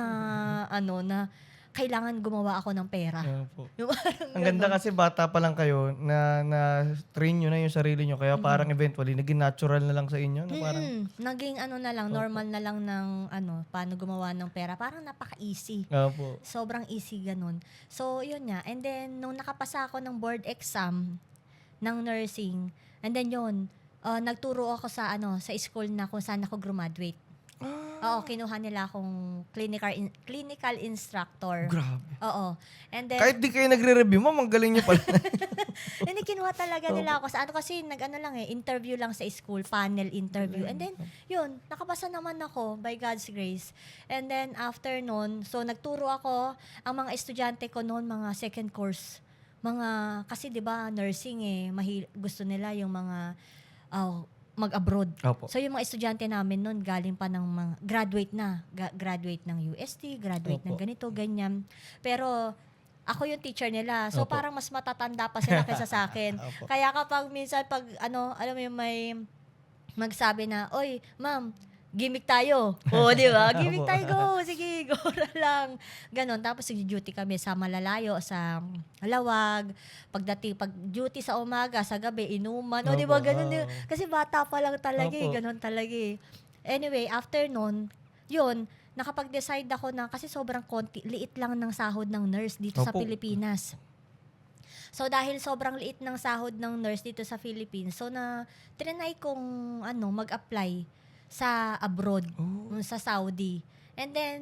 na kailangan gumawa ako ng pera. Opo. Yung parang Ang ganda ganon. kasi bata pa lang kayo na train nyo na yung sarili nyo. Kaya parang eventually, naging natural na lang sa inyo. Na parang, Naging na lang, normal na lang ng paano gumawa ng pera. Parang napaka-easy. opo. Sobrang easy ganun. So, yun nga. And then, nung nakapasa ako ng board exam ng nursing, and then yun, nagturo ako sa school na kung saan ako graduate. Oo, kinuha nila akong clinical instructor. Grabe. Oo. And then, Kahit di kayo nagre-review, ang galing nyo pala. hindi kinuha talaga nila ako sa kasi interview lang sa school, panel interview. And then, yun, nakapasa naman ako by God's grace. And then, after nun, so nagturo ako, ang mga estudyante ko noon, mga second course. Kasi di ba nursing gusto nila yung mga, mag-abroad. Opo. So, yung mga estudyante namin noon, galing pa ng mga, graduate ng UST, graduate ng Opo. ganito, ganyan. Pero, ako yung teacher nila. So, Opo. parang mas matatanda pa sila kaysa sa akin. Opo. Kaya kapag minsan, alam mo yung may magsabi na, oy, ma'am, gimmick tayo. Oo, di ba? Gimmick Opo. tayo, go. Sige, go lang. Ganon. Tapos, duty kami sa malalayo, sa Lawag. Pag duty sa umaga, sa gabi, inuman. O, di ba? Opo. Ganon. Kasi bata pa lang talaga Opo. Ganon talaga Anyway, after nun, yun, nakapag-decide ako na, kasi sobrang liit lang ng sahod ng nurse dito sa Opo. Pilipinas. So, dahil sobrang liit ng sahod ng nurse dito sa Philippines, so trinay kong mag-apply sa abroad, sa Saudi. And then,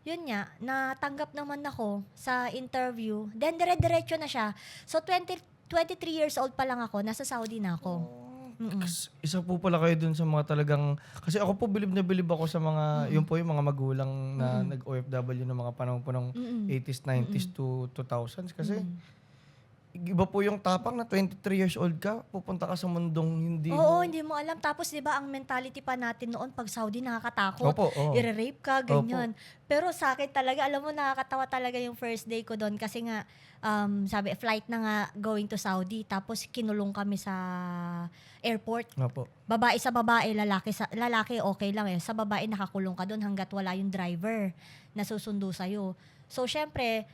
yun nga, natanggap naman ako sa interview. Then, dire-diretso na siya. So, 23 years old pa lang ako, nasa Saudi na ako. Isa po pala kayo dun sa mga talagang, kasi ako po bilib na bilib ako sa mga, yun po yung mga magulang na nag-OFW ng mga panahon po ng 80s, 90s to 2000s. Kasi, iba po yung tapang na 23 years old ka, pupunta ka sa mundong hindi Oo, mo... hindi mo alam. Tapos, di ba, ang mentality pa natin noon, pag Saudi, nakakatakot. Opo, oo. I-rape ka, ganyan. Pero sa akin talaga, alam mo, nakakatawa talaga yung first day ko doon. Kasi nga, sabi, flight na nga going to Saudi. Tapos, kinulong kami sa airport. Opo. Babae sa babae, lalaki okay lang Sa babae, nakakulong ka doon hanggat wala yung driver na susundo sa'yo. So, syempre,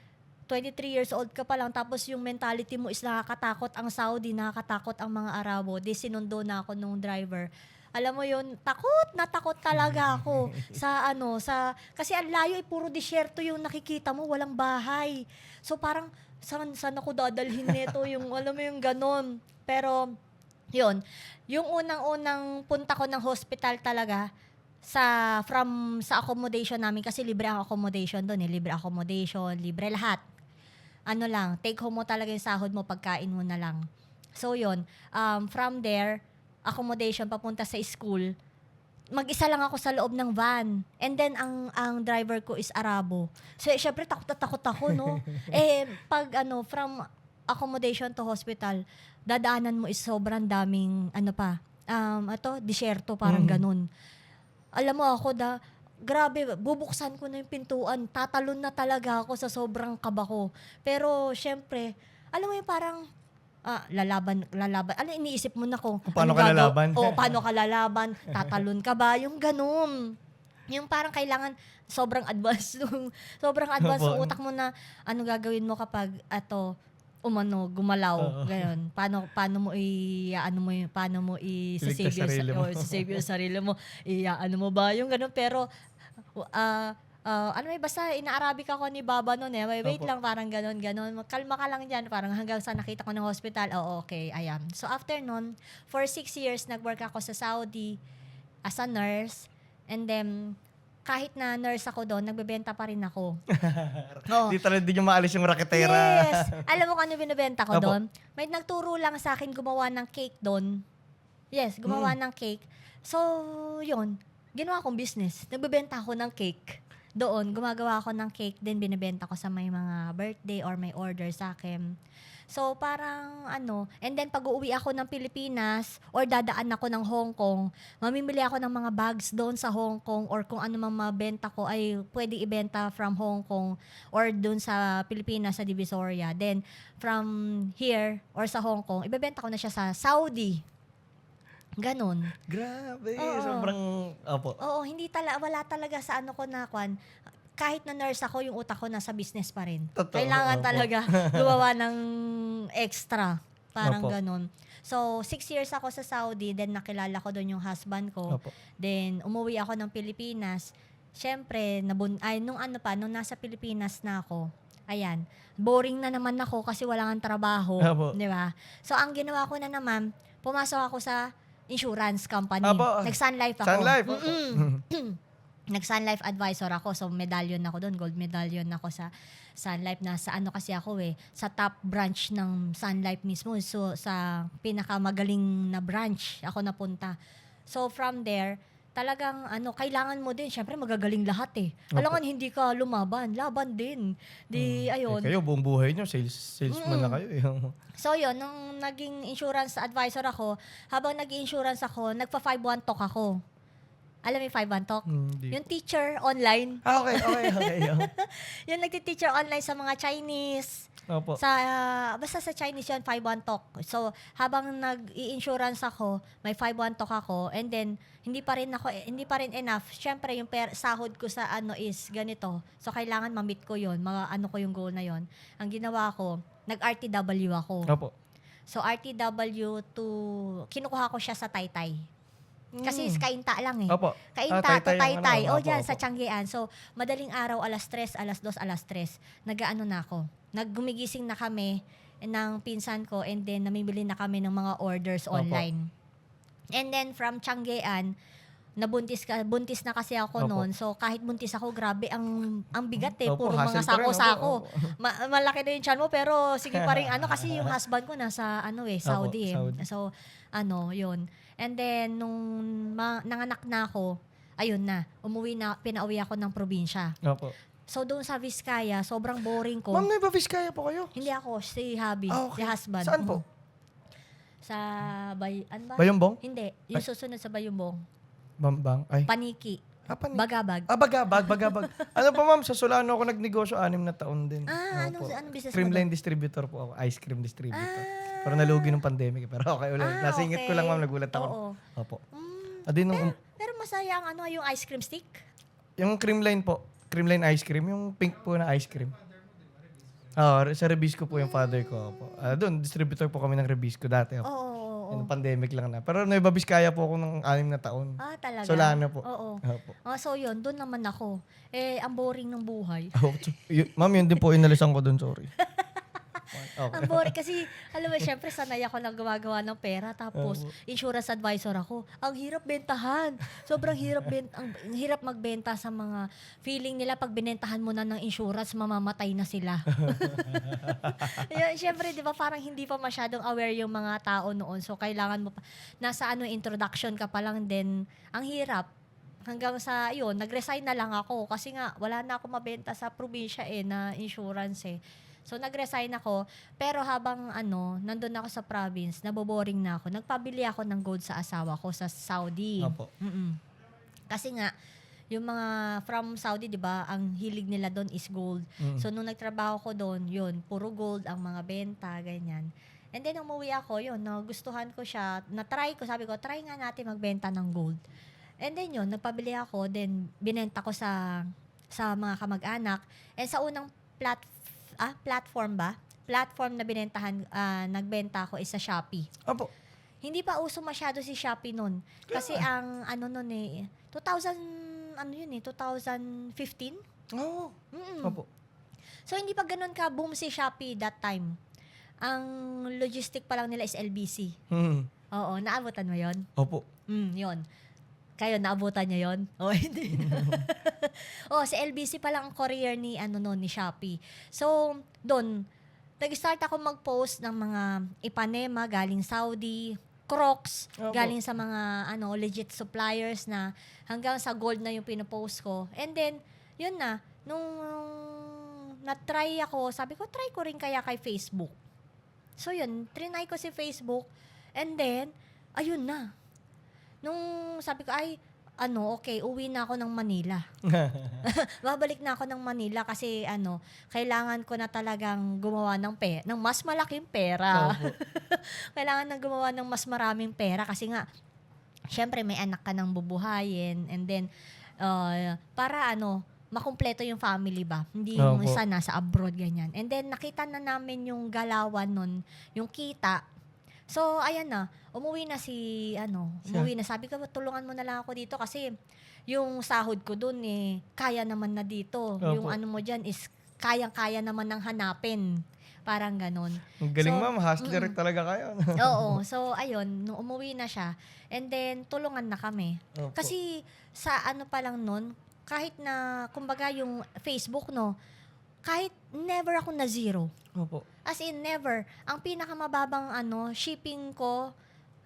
23 years old ka pa lang, tapos yung mentality mo is nakakatakot ang Saudi, nakakatakot ang mga Arabo. Di sinundo na ako nung driver. Alam mo yun, takot talaga ako kasi ang layo puro disyerto yung nakikita mo, walang bahay. So parang, saan ako dadalhin nito, yung alam mo yung ganon. Pero, yun, yung unang-unang punta ko ng hospital talaga, sa accommodation namin, kasi libre ang accommodation doon, libre accommodation, libre lahat. Ano lang, take home mo talaga yung sahod mo, pagkain mo na lang. So yun, from there, accommodation papunta sa school, mag-isa lang ako sa loob ng van. And then, ang driver ko is Arabo. So, syempre, takot na takot ako, no? From accommodation to hospital, dadaanan mo is sobrang daming, disyerto, parang ganun. Alam mo ako, grabe, bubuksan ko na yung pintuan, tatalon na talaga ako sa sobrang kaba ko. Pero, syempre, alam mo yung parang, lalaban. Ano, iniisip mo na kung paano ka lalaban? Paano ka lalaban? Tatalon ka ba? Yung ganun. Yung parang kailangan sobrang advance ng utak mo na ano gagawin mo kapag gumalaw, gayon. Paano mo i-save yung sarili mo. Mo ba yung ganun, pero basta ina-Arabic ako ni Baba noon wait lang, parang ganon. Kalma ka lang dyan, parang hanggang sa nakita ko ng hospital, okay, ayan. So after nun, for 6 years, nag-work ako sa Saudi as a nurse, and then, kahit na nurse ako doon, nagbebenta pa rin ako. Di nyo maalis yung raketera. Yes! Alam mo kung ano binibenta ko doon? May nagturo lang sa akin gumawa ng cake doon. Yes, gumawa ng cake. So, yun. Ginawa kong business. Nagbebenta ako ng cake. Doon, gumagawa ako ng cake, then binibenta ko sa may mga birthday or may order sa akin. So, parang and then pag uuwi ako ng Pilipinas or dadaan ako ng Hong Kong, mamimili ako ng mga bags doon sa Hong Kong or kung ano mang mabenta ko ay pwede ibenta from Hong Kong or doon sa Pilipinas sa Divisoria. Then, from here or sa Hong Kong, ibebenta ko na siya sa Saudi. Ganon. Grabe, Oo. sobrang, Oo, wala talaga sa ko na kahit na nurse ako, yung utak ko nasa business pa rin. Totoo, Kailangan opo. talaga gumawa ng extra. Parang Opo. ganon. So, 6 years ako sa Saudi, then nakilala ko doon yung husband ko. Opo. Then, umuwi ako ng Pilipinas. Siyempre, nung nasa Pilipinas na ako, ayan, boring na naman ako kasi wala kang trabaho. Opo. Di ba? So, ang ginawa ko na naman, pumasok ako sa insurance company. Opo. Nag-Sun Life ako. Sun Life, opo. Nag-Sun Life advisor ako. So, medallion ako doon. Gold medallion ako sa Sun Life. Nasa kasi ako sa top branch ng Sun Life mismo. So, sa pinakamagaling na branch ako napunta. So, from there, talagang kailangan mo din. Siyempre, magagaling lahat Alam mo, hindi ka lumaban. Laban din. Ayun. Kayo, buong buhay nyo, salesman na kayo. So yun, nung naging insurance advisor ako, habang nag-insurance ako, nagpa-5-1 talk ako. Alam mo yung 5-1 talk? Yung teacher online. Okay. Yung nagti-teacher online sa mga Chinese. Opo. Basta sa Chinese yun, 5-1 talk. So, habang nag-i-insurance ako, may 5-1 talk ako, and then, hindi pa rin enough. Siyempre, yung sahod ko sa is ganito. So, kailangan ma-meet ko yun. Ko yung goal na yun. Ang ginawa ko, nag-RTW ako. Opo. So, RTW kinukuha ko siya sa Taytay. Kasi Kainta lang Opo. Kainta to Taytay. Opo, Diyan opo. sa Changian. So, madaling araw, 3:00, 2:00, 3:00. Nag-aano na ako. Naggumigising na kami ng pinsan ko, and then namimili na kami ng mga orders Opo. online. And then from Changian, buntis na kasi ako Opo. noon. So kahit buntis ako, grabe ang bigat Opo, puro mga hassle pa rin, sako-sako. opo. Malaki na yung tiyan mo, pero sige pa rin kasi yung husband ko nasa Saudi. Saudi. So yun. And then nung nanganak na ako, ayun na, pinauwi ako ng probinsya. Opo. So doon sa Vizcaya, sobrang boring ko. Ma'am, may Vizcaya po kayo? Hindi ako, si hubby, Okay. si husband. Saan po? Sa ano ba? Bayumbong? Hindi, yung susunod sa Bayumbong. Bambang? Ay. Paniki. Panik. Bagabag. Bagabag. Ano pa ma'am, sa Solano ako nagnegosyo 6 na taon din. Anong business mo Creamline doon? distributor po ako, ice cream distributor. Pero nalugi ng pandemic, pero okay ulit. Nasingit ko lang ma'am, nagulat ako. Oo. Opo. Adi nung Pero masaya ang yung ice cream stick. yung Creamline po, Creamline ice cream, yung pink po na ice cream. Sa Rebisco po yung father ko po. Doon, distributor po kami ng Rebisco dati. Oo, oo, oo. Yung pandemic lang na. Pero Nueva Vizcaya po ako ng 6 na taon. Talaga? Solana po. Oo. Opo. So yun, doon naman ako. Ang boring ng buhay. Ma'am, yun din po inalisan ko doon, sorry. Okay. Ang boring kasi, alam mo, syempre sanay ako na gumagawa ng pera. Tapos, insurance advisor ako. Ang hirap bentahan. Sobrang ang hirap magbenta sa mga feeling nila pag binentahan mo na ng insurance, mamamatay na sila. Yun, syempre, di ba, parang hindi pa masyadong aware yung mga tao noon. So, kailangan mo pa, nasa introduction ka pa lang din. Ang hirap. Hanggang sa, yun, nag-resign na lang ako. Kasi nga, wala na ako mabenta sa probinsya na insurance So, nag-resign ako. Pero habang nandun ako sa province, naboboring na ako. Nagpabili ako ng gold sa asawa ko sa Saudi. Opo. Kasi nga, yung mga from Saudi, di ba, ang hilig nila doon is gold. So, nung nagtrabaho ko doon, yun, puro gold ang mga benta, ganyan. And then, umuwi ako, yun, nagustuhan ko siya. Na-try ko, sabi ko, try nga natin magbenta ng gold. And then, yun, nagpabili ako. Then, binenta ko sa mga kamag-anak. And sa unang platform na nagbenta ko is sa Shopee. Opo. Hindi pa uso masyado si Shopee nun. Kasi ang 2015? Oo. Opo. So, hindi pa ganun ka-boom si Shopee that time. Ang logistic pa lang nila is LBC. Oo, naabutan mo yon? Opo. Yun. Kayo, naabutan niyo yon? Hindi. Si LBC pa lang ang courier ni Shopee. So, doon, nag-start ako mag-post ng mga Ipanema galing Saudi, Crocs, galing sa mga legit suppliers na hanggang sa gold na yung pinopost ko. And then, yun na, nung na-try ako, sabi ko, try ko rin kaya kay Facebook. So, yun, trinay ko si Facebook. And then, ayun na. Nung sabi ko, okay, uwi na ako ng Manila. Babalik na ako ng Manila kasi kailangan ko na talagang gumawa ng mas malaking pera. Kailangan na gumawa ng mas maraming pera kasi nga, syempre may anak ka nang bubuhayin and then, para makumpleto yung family ba? Hindi yung isa nasa abroad, ganyan. And then, nakita na namin yung galawan nun, yung kita. So, ayan na. Umuwi na sabi ko, tulungan mo na lang ako dito kasi yung sahod ko dun kaya naman na dito. Yung mo dyan is kayang-kaya naman ng hanapin. Parang ganon. Ang galing, ma'am. Hustler talaga kayo. Oo. So, ayun, nung umuwi na siya, and then, tulungan na kami. Opo. Kasi, sa pa lang nun, kahit na, kumbaga, yung Facebook, kahit never ako na zero. Opo. As in, never. Ang pinakamababang shipping ko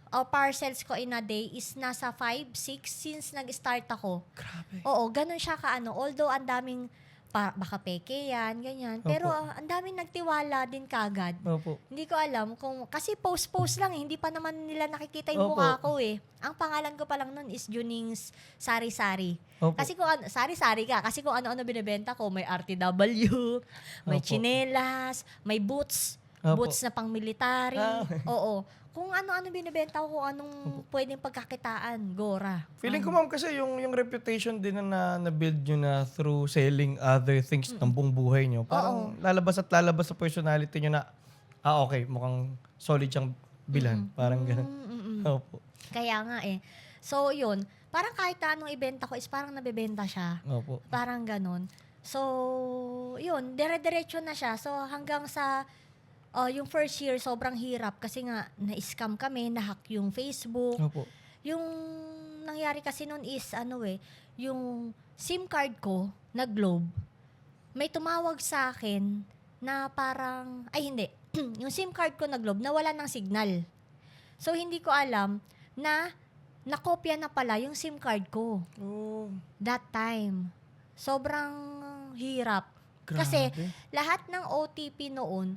o parcels ko in a day is nasa 5, 6 since nag-start ako. Grabe. Oo, ganun siya although ang daming, baka peke yan, ganyan. Pero ang daming nagtiwala din kagad. Opo. Hindi ko alam kasi post lang hindi pa naman nila nakikita yung mukha ko Ang pangalan ko pa lang nun is Junings Sari-Sari. Opo. Kasi kung sari-sari ka, kasi kung ano-ano binibenta ko, may RTW, may tsinelas, may boots na pang-military. Oo. Kung ano-ano binibenta ko, kung anong pwedeng pagkakitaan, Gora. Feeling ko, ma'am, kasi yung reputation din na na-build nyo na through selling other things ng buong buhay nyo, parang lalabas sa personality nyo na, okay, mukhang solid siyang bilhan. Parang gano'n. Opo. Kaya nga So, yun. Parang kahit anong ibenta ko is parang nabebenta siya. Opo. Parang ganon. So, yun. Dire-diretso na siya. So, hanggang sa yung first year, sobrang hirap kasi nga, na-scam kami, na-hack yung Facebook. Opo. Yung nangyari kasi nun is, yung SIM card ko na Globe, may tumawag sa akin na parang, hindi. Yung SIM card ko na Globe, nawala ng signal. So, hindi ko alam na nakopya na pala yung SIM card ko. That time. Sobrang hirap. Grabe. Kasi lahat ng OTP noon,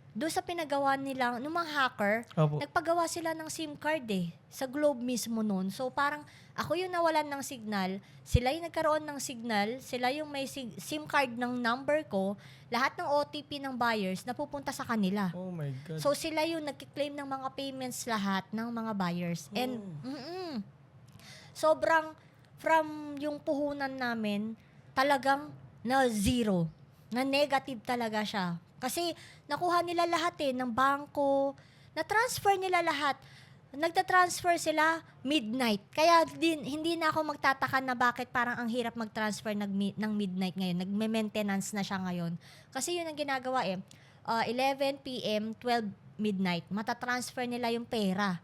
doon sa pinagawa nila, ng mga hacker, nagpagawa sila ng SIM card sa Globe mismo noon. So parang ako yung nawalan ng signal, sila yung nagkaroon ng signal, sila yung may SIM card ng number ko, lahat ng OTP ng buyers napupunta sa kanila. Oh my God. So sila yung nagki-claim ng mga payments lahat ng mga buyers. And sobrang from yung puhunan namin talagang na zero. Na negative talaga siya. Kasi nakuha nila lahat ng bangko, na-transfer nila lahat. Nagta-transfer sila midnight. Kaya hindi na ako magtataka na bakit parang ang hirap mag-transfer ng midnight ngayon. Nagme-maintenance na siya ngayon. Kasi yun ang ginagawa 11 p.m., 12 midnight. Matatransfer nila yung pera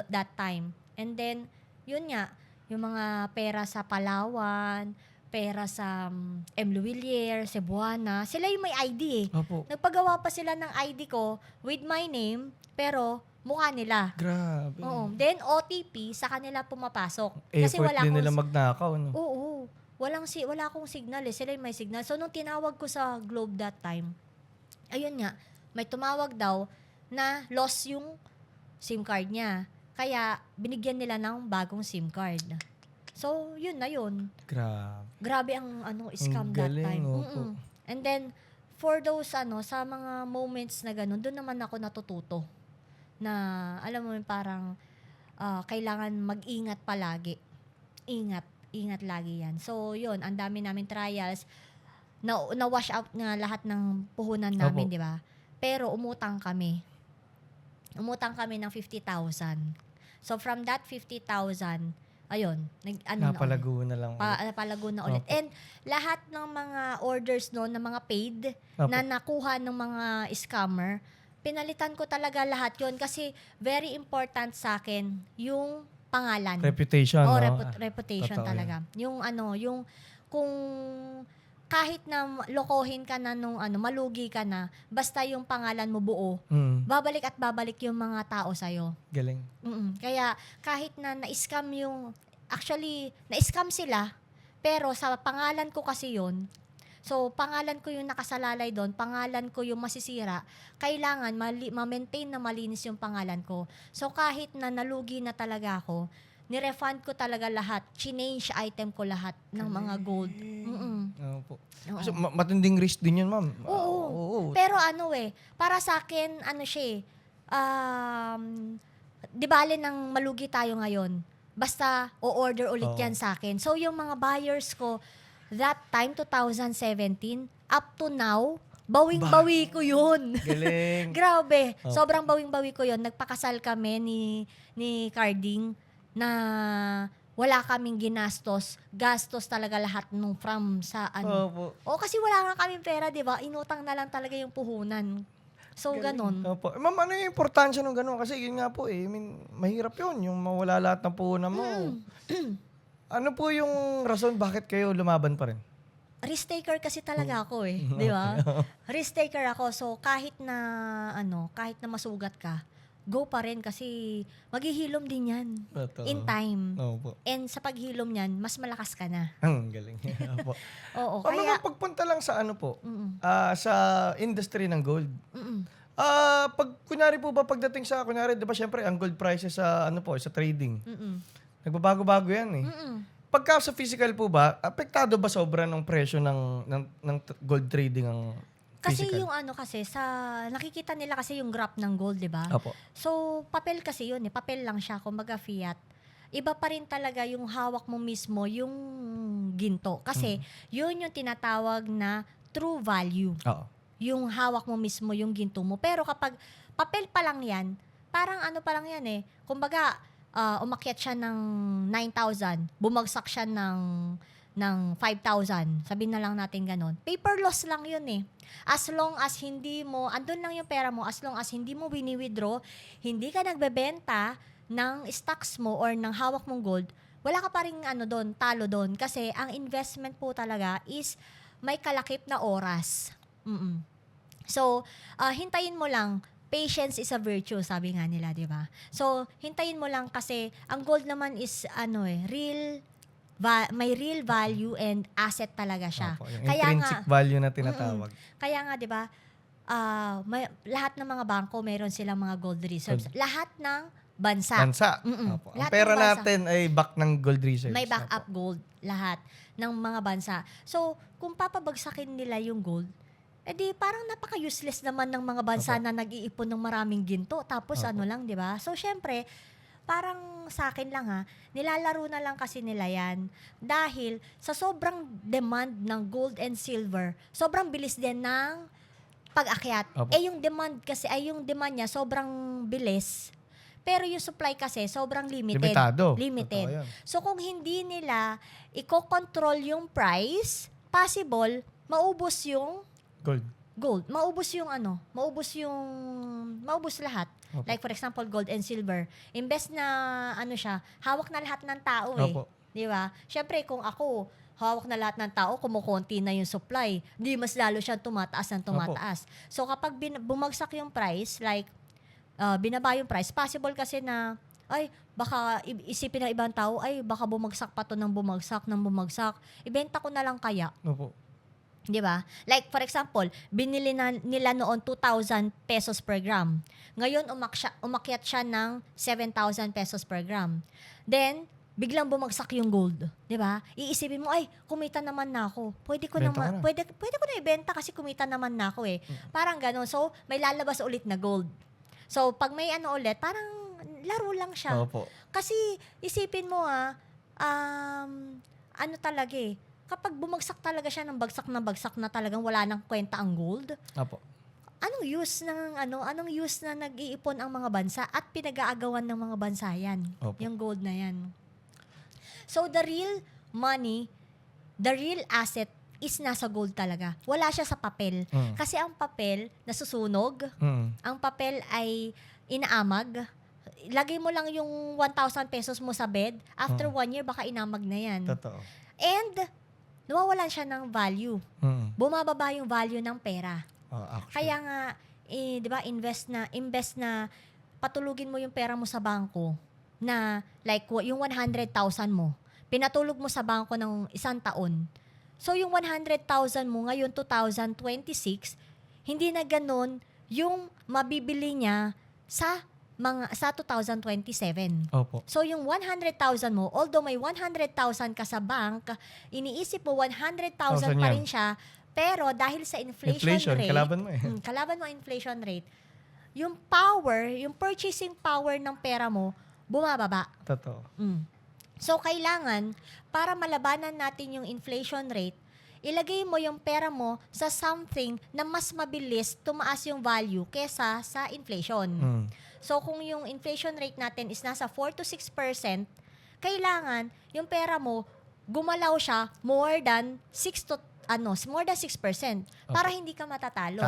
that time. And then, yun nga, yung mga pera sa Palawan, pera sa M. Luwilier, Cebuana, sila yung may ID Opo. Nagpagawa pa sila ng ID ko with my name, pero mukha nila. Grabe. Oo. Then, OTP, sa kanila pumapasok. Kasi Effort wala din akong... nila magnakaw, no? Oo. Wala akong signal Sila yung may signal. So, nung tinawag ko sa Globe that time, ayun nga, may tumawag daw na lost yung SIM card niya. Kaya, binigyan nila ng bagong SIM card. So, yun na yun. Grabe. Grabe ang scam Ang that galing, time. opo. And then, for those sa mga moments na ganun, doon naman ako natututo. Na, alam mo yun, parang kailangan mag-ingat palagi. Ingat lagi yan. So, yun, ang dami namin trials. Na-wash out nga lahat ng puhunan namin, Opo. di ba? Pero umutang kami. Umutang kami ng 50,000. So, from that 50,000, ayun, Napalago na lang. napalago na ulit. Opo. And lahat ng mga orders noon, ng mga paid, Opo. na nakuha ng mga scammer, pinalitan ko talaga lahat yon kasi very important sa akin yung pangalan. Reputation, Oh, no? reputation Totoo talaga. Yung yung kung kahit na lokohin ka na malugi ka na, basta yung pangalan mo buo, babalik at babalik yung mga tao sa'yo. Galing. Kaya kahit na na-scam actually, na-scam sila, pero sa pangalan ko kasi yun, so pangalan ko yung nakasalalay doon, pangalan ko yung masisira, kailangan ma-maintain na malinis yung pangalan ko. So kahit na nalugi na talaga ako, ni-refund ko talaga lahat, change item ko lahat ng mga gold. Opo. Oo. So, matinding risk din yun, ma'am. Oo. Pero para sa akin, siya di bale nang malugi tayo ngayon, basta o-order ulit yan sa akin. So, yung mga buyers ko, that time, 2017, up to now, bawing-bawi ko yun. Galing. Grabe. Oh. Sobrang bawing-bawi ko yun. Nagpakasal kami ni Carding na wala kaming ginastos. Gastos talaga lahat nung from sa Opo. kasi wala nga kaming pera, di ba? Inutang na lang talaga yung puhunan. So, ganon. Opo. Ma'am, ano yung importansya ng gano'n? Kasi yun nga po I mean, mahirap yun, yung mawala lahat ng puhunan mo. Ano po yung rason bakit kayo lumaban pa rin? Risk taker kasi talaga ako di ba? Risk taker ako. So, kahit na masugat ka, go pa rin kasi maghihilom din yan. Totoo. In time. Opo. And sa paghilom niyan, mas malakas ka na. Ang galing. Opo. Oo, Kaya, kaya... pagpunta lang sa Mm-mm. sa industry ng gold. Mm-mm. Kunyari po ba pagdating sa, kunyari, di ba syempre, ang gold prices sa, sa trading. Mm-mm. Nagbabago-bago yan Mm-mm. Pagka sa physical po ba, apektado ba sobra ng presyo ng gold trading ang Kasi physical? yung nakikita nila kasi yung graph ng gold, di ba? Opo. So, papel kasi yun papel lang siya, kumbaga fiat. Iba pa rin talaga yung hawak mo mismo, yung ginto. Kasi, yun yung tinatawag na true value. Oo. Yung hawak mo mismo, yung ginto mo. Pero kapag papel pa lang yan, parang pa lang yan kumbaga, umakyat siya ng 9,000, bumagsak siya ng 5,000. Sabihin na lang natin ganun. Paper loss lang yun As long as hindi mo, andun lang yung pera mo, as long as hindi mo wini-withdraw, hindi ka nagbebenta ng stocks mo or ng hawak mong gold, wala ka pa rin talo doon. Kasi ang investment po talaga is may kalakip na oras. So, hintayin mo lang. Patience is a virtue, sabi nga nila, di ba? So, hintayin mo lang kasi ang gold naman is may real value and asset talaga siya. Opo, yung Kaya intrinsic value na tinatawag. Kaya nga, di ba, lahat ng mga bangko, meron silang mga gold reserves. Lahat ng bansa. Opo. Ang Lahat pera ng bansa. natin ay back ng gold reserves. May backup gold, lahat ng mga bansa. So, kung papabagsakin nila yung gold, edi parang napaka-useless naman ng mga bansa na nag-iipon ng maraming ginto. Tapos Opo. lang, di ba? So, syempre, parang sa akin lang nilalaro na lang kasi nila yan. Dahil sa sobrang demand ng gold and silver, sobrang bilis din ng pag-akyat. Opo. Yung demand niya sobrang bilis. Pero yung supply kasi sobrang limited. Limitado. Limited. Totoo yan. So kung hindi nila i-control yung price, possible maubos yung Gold. maubos lahat. Opo. Like for example, gold and silver. Imbes na hawak na lahat ng tao eh. Opo. 'Di ba? Syempre kung ako hawak na lahat ng tao, kumukonti na yung supply, di mas lalo siyang tumataas ng tumataas. So kapag bumagsak yung price, like binaba yung price, possible kasi na baka isipin ng ibang tao, baka bumagsak pa to ng bumagsak. Ibenta ko na lang kaya. Opo. 'Di ba? Like for example, binili na nila noon 2,000 pesos per gram. Ngayon umakyat siya ng 7,000 pesos per gram. Then biglang bumagsak yung gold, 'di ba? Iisipin mo, kumita naman na ako. Pwede ko na ibenta kasi kumita naman na ako eh. Parang gano'n. So, may lalabas ulit na gold. So, pag may ulit, parang laro lang siya. Opo. Kasi isipin mo talaga eh. Kapag bumagsak talaga siya ng bagsak na talagang wala nang kwenta ang gold, Opo. anong use na nag-iipon ang mga bansa at pinag-aagawan ng mga bansa yan, Opo. yung gold na yan. So the real money, the real asset is nasa gold talaga. Wala siya sa papel. Kasi ang papel nasusunog, ang papel ay inaamag. Lagay mo lang yung 1,000 pesos mo sa bed, after 1 year baka inamag na yan. Totoo. And nawawalan siya ng value. Bumababa yung value ng pera. Actually. Kaya nga, 'di ba, invest na patulugin mo yung pera mo sa bangko na like yung 100,000 mo, pinatulog mo sa bangko ng 1 taon. So yung 100,000 mo ngayon 2026, hindi na ganoon yung mabibili niya sa 2027. Opo. So yung 100,000 mo, although may 100,000 ka sa bank, iniisip mo 100,000 pa rin siya, pero dahil sa inflation rate, kalaban mo eh. Kalaban mo ang inflation rate, yung purchasing power ng pera mo, bumababa. Totoo. So, kailangan, para malabanan natin yung inflation rate, ilagay mo yung pera mo sa something na mas mabilis tumaas yung value kesa sa inflation. So, kung yung inflation rate natin is nasa 4 to 6%, kailangan yung pera mo, gumalaw siya more than 6%. Para hindi ka matatalo.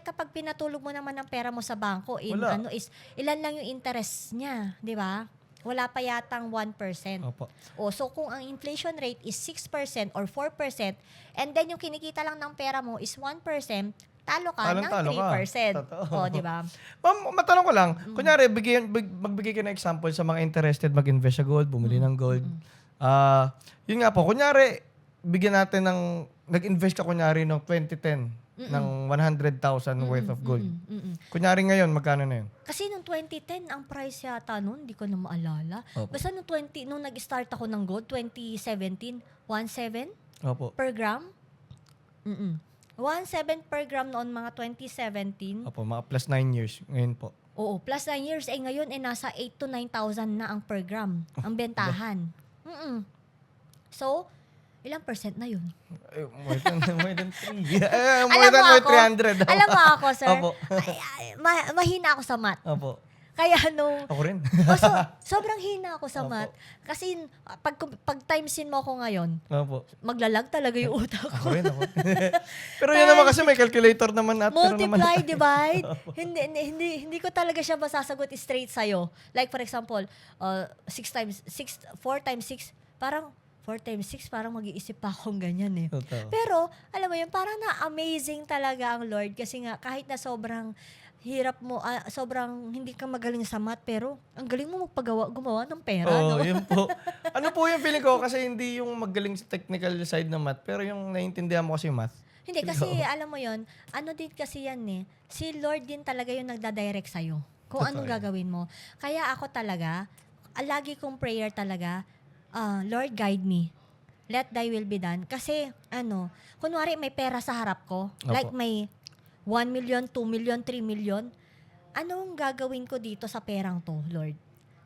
Kapag pinatulog mo naman ang pera mo sa bangko, ilan lang yung interest niya, di ba? Wala pa yatang 1%. Opo. So kung ang inflation rate is 6% or 4%, and then yung kinikita lang ng pera mo is 1%, talo ka ng 3%. Di ba? Ma'am, matanong ko lang, kunyari, magbigay ka ng example sa mga interested mag-invest sa gold, bumili ng gold. Yun nga po, kunyari, bigyan natin nag-invest ka kunyari noong 2010 ng 100,000 worth of gold. Kunyari ngayon, magkano na yun? Kasi noong 2010, ang price yata noon, hindi ko na maalala. Opo. Basta nung nag-start ako ng gold, 2017, 1.7 Opo. per gram. 1.7 per gram noon, mga 2017. Opo, mga plus 9 years ngayon po. Oo, plus 9 years. Ngayon, nasa 8 to 9,000 na ang per gram, ang bentahan. So, ilang percent na yun? More than 3. More than 300. Alam mo ako, sir, Opo. mahina ako sa math. Opo. Kaya Ako rin. sobrang hina ako sa Opo. math. Kasi pag timesin mo ako ngayon, Opo. maglalag talaga yung utak ko. Ako rin. Pero yun naman kasi may calculator naman at Multiply, divide. Hindi ko talaga siya masasagot straight sa'yo. Like for example, 4 times 6, parang 4 times 6, parang mag-iisip pa akong ganyan eh. Totoo. Pero, alam mo yun, parang na-amazing talaga ang Lord kasi nga kahit na sobrang hirap mo, sobrang hindi ka magaling sa math, pero ang galing mo gumawa ng pera. Oo, No? yun po. Ano po yung feeling ko? Kasi hindi yung magaling sa technical side ng math, pero yung naiintindihan mo kasi yung math. Hindi, kasi alam mo yun, ano din kasi yan eh, si Lord din talaga yung nagdadirect sa'yo kung Totoo anong yan. gagawin mo. Kaya ako talaga, lagi kong prayer talaga, Lord, guide me. Let thy will be done. Kasi, kunwari may pera sa harap ko, Opo. like may 1 million, 2 million, 3 million, anong gagawin ko dito sa perang to, Lord?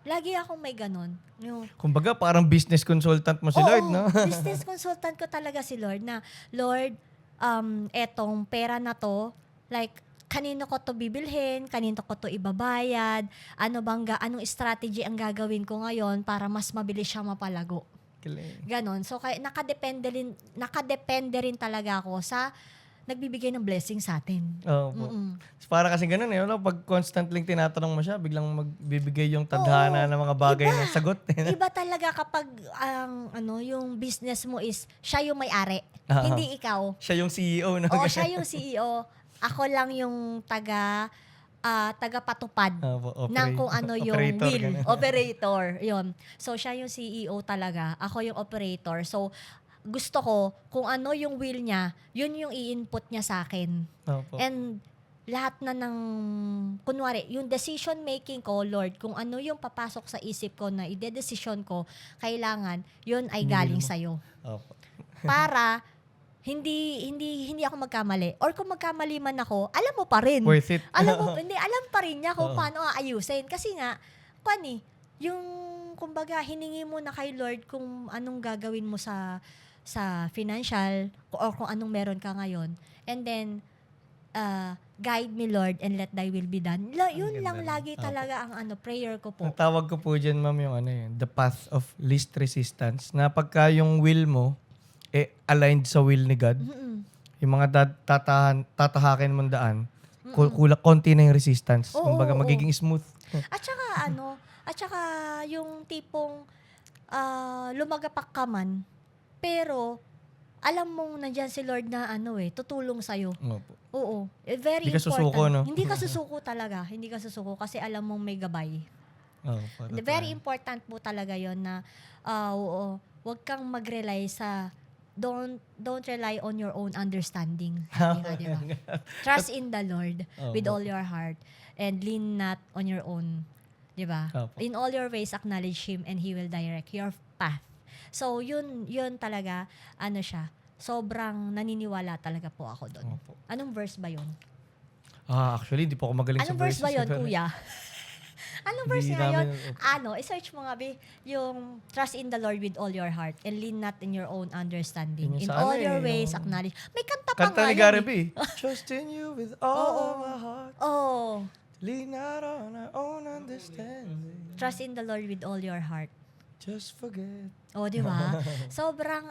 Lagi akong may ganon. Yung, Kumbaga, parang business consultant mo si Lord, no? business consultant ko talaga si Lord na, Lord, etong pera na to, like, kanino ko to bibilhin, kanino ko to ibabayad, anong strategy ang gagawin ko ngayon para mas mabilis siya mapalago. Ganon. So, kaya nakadepende rin talaga ako sa nagbibigay ng blessing sa atin. Opo. Para kasi ganun eh. Ano, pag constantly tinatanong mo siya, biglang magbibigay yung tadhana ng mga bagay na sagot. Iba talaga kapag yung business mo is siya yung may-ari, Ah. hindi ikaw. Siya yung CEO. No? Oo, siya yung CEO. Ako lang yung tagapatupad Opo, ng kung ano yung operator, will. ganun. Operator. Yun. So, siya yung CEO talaga. Ako yung operator. So, gusto ko, kung ano yung will niya, yun yung i-input niya sa akin. Opo. And lahat na ng, kunwari, yung decision making ko, Lord, kung ano yung papasok sa isip ko na ide-decision ko, kailangan, yun ay galing sa'yo. Opo. Para, hindi ako magkamali. Or kung magkamali man ako, alam mo pa rin. Worth it. Alam pa rin niya kung Oo. paano aayusin. Kasi nga, yung, kumbaga, hiningi mo na kay Lord kung anong gagawin mo sa financial or kung anong meron ka ngayon. And then, guide me, Lord, and let thy will be done. Yun ganda lang nun. lagi Opo. talaga ang prayer ko po. Ang tawag ko po dyan, ma'am, yung the path of least resistance. Na pagka yung will mo, aligned sa will ni God, Mm-mm. yung mga tatahakin mong daan, konti na yung resistance. Oo, Kumbaga, oo. magiging smooth. At saka yung tipong lumagapak ka man, pero alam mong nandyan si Lord na tutulong sa'yo. Opo. Oo. Very Hindi ka important. susuko, no? Hindi ka susuko talaga. Hindi ka susuko kasi alam mong may gabay. Opo, totoo. Very important po talaga yon na wag kang mag-rely sa don't rely on your own understanding. Sabi nga, di ba? Trust in the Lord with all your heart and lean not on your own. Di ba? Opo. In all your ways acknowledge Him and He will direct your path. So yun siya. Sobrang naniniwala talaga po ako doon. Opo. Anong verse ba yun? Actually, di po ako magaling Anong sa verse ba yun, pero- kuya? Anong verse Hindi nga yun? namin- I-search mo nga, Bi, yung trust in the Lord with all your heart and lean not in your own understanding. Yun yung In sa all ano your eh, ways, yung- acknowledge. May kanta pa Kanta nga ni yun. Gary eh. B. Trust in you with all of my heart. Oh, Lean not on our own understanding. trust in the Lord with all your heart. Just forget. Oh, di ba? Sobrang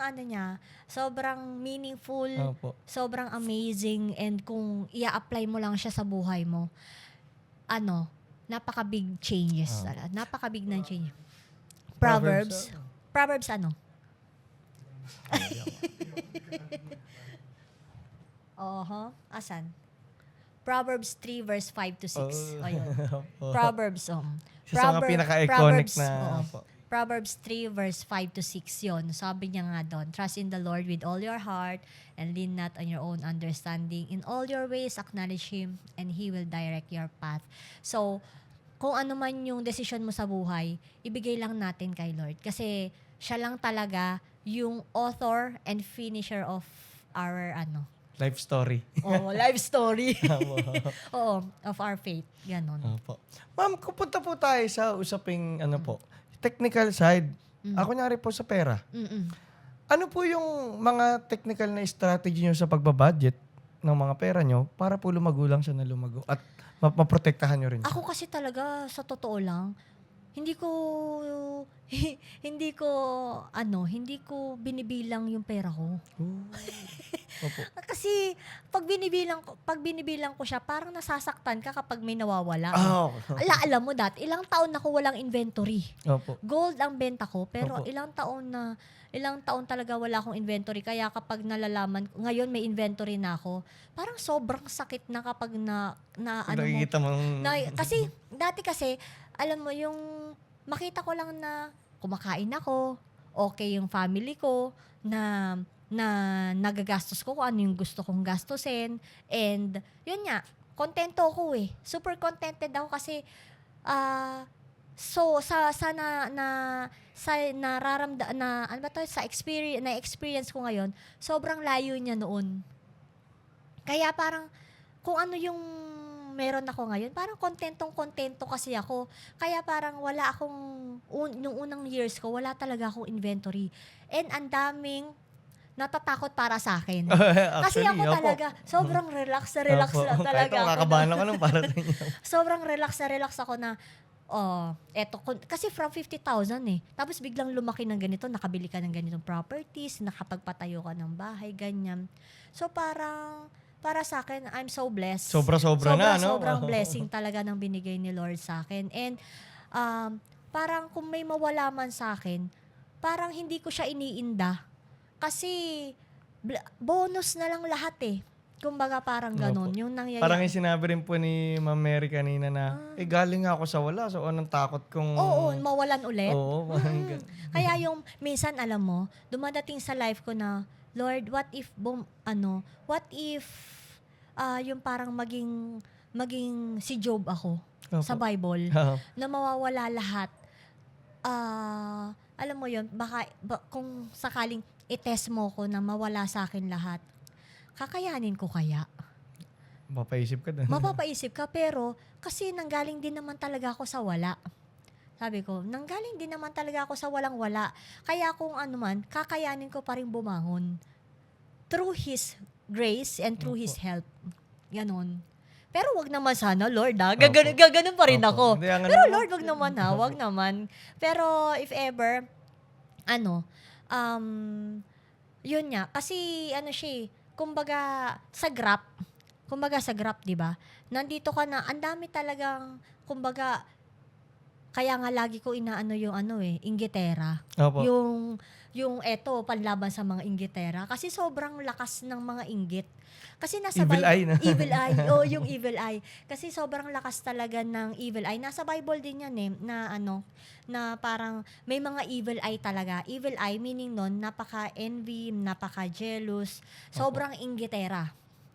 sobrang meaningful, Opo. sobrang amazing, and kung i-apply mo lang siya sa buhay mo, napaka-big changes. Napaka-big na change. Proverbs. Proverbs ano? Asan? Proverbs 3 verse 5 to 6. Ayun. Proverbs. Isa sa mga pinaka-iconic na. Opo. Proverbs 3 verse 5 to 6 yon. Sabi niya nga doon, trust in the Lord with all your heart and lean not on your own understanding. In all your ways, acknowledge Him and He will direct your path. So, kung ano man yung desisyon mo sa buhay, ibigay lang natin kay Lord. Kasi siya lang talaga yung author and finisher of our Life story. life story. Opo. Oo, of our faith. Ganon. Opo. Ma'am, kupunta po tayo sa usaping technical side. Ako nyari po sa pera. Mm-mm. Ano po yung mga technical na strategy nyo sa pagbabudget ng mga pera nyo para po lumago lang siya na lumago at maprotektahan nyo rin siya? Ako kasi talaga, sa totoo lang, hindi ko binibilang yung pera ko. Opo. Kasi pag binibilang ko siya, parang nasasaktan ka kapag may nawawala. Alam mo ilang taon na ko walang inventory. Opo. Gold ang benta ko, pero Opo. ilang taon talaga wala akong inventory. Kaya kapag nalalaman, ngayon may inventory na ako, parang sobrang sakit na kapag Nakikita mo. kasi, dati kasi, alam mo, yung makita ko lang na kumakain ako, okay yung family ko, na nagagastos ko kung ano yung gusto kong gastusin. And, yun nga, kontento ako eh. Super contented ako kasi, sa experience ko ngayon, sobrang layo niya noon. Kaya parang, kung ano yung meron ako ngayon, parang kontentong-kontento kasi ako. Kaya parang wala akong, nung unang years ko, wala talaga akong inventory. And ang daming natatakot para sa akin. Kasi Actually, ako opo. talaga, sobrang relax na relax Opo. lang Kahit talaga ako, ako. kakabahan ako nung para sa inyo. Sobrang relax na relax ako na, eto, kasi from 50,000 eh. Tapos biglang lumaki ng ganito, nakabili ka ng ganitong properties, nakapagpatayo ka ng bahay, ganyan. So parang, para sa akin, I'm so blessed. Sobra-sobra na, no? Sobrang blessing talaga ng binigay ni Lord sa akin. And parang kung may mawala man sa akin, parang hindi ko siya iniinda. Kasi bonus na lang lahat eh. Kumbaga parang ganun. Opo. Yung nangyayari. Parang yung sinabi rin po ni Ma'am Mary kanina na, galing nga ako sa wala. So, anong takot kong... Oo, mawalan ulit. Oo, parang ganun. Kaya yung minsan alam mo, dumadating sa life ko na, Lord, what if yung parang maging si Job ako Opo. sa Bible Oo. na mawawala lahat. Alam mo yun, baka kung sakaling itest mo ko na mawala sa akin lahat, kakayanin ko kaya? Mapaisip ka doon. Mapapaisip ka, pero kasi nanggaling din naman talaga ako sa wala. Sabi ko, nanggaling din naman talaga ako sa walang-wala. Kaya kung ano man, kakayanin ko pa rin bumangon. Through His grace and through His help. Ganon. Pero wag naman sana, Lord, ha? Gaganon pa rin Opo. ako. Hindi, ang ano Pero naman- Lord, wag naman, ha? Wag naman. Pero if ever, yun nga. Kasi siya kumbaga sa graph, di ba? Nandito ka na, ang dami talagang, kumbaga, kaya nga lagi ko inaano yung inggitera. Opo. Yung panlaban sa mga inggitera. Kasi sobrang lakas ng mga inggit. Kasi nasa Evil eye na. Evil eye. Oh, yung evil eye. Kasi sobrang lakas talaga ng evil eye. Nasa Bible din yan na parang may mga evil eye talaga. Evil eye meaning nun, napaka-envy, napaka-jealous, sobrang inggitera.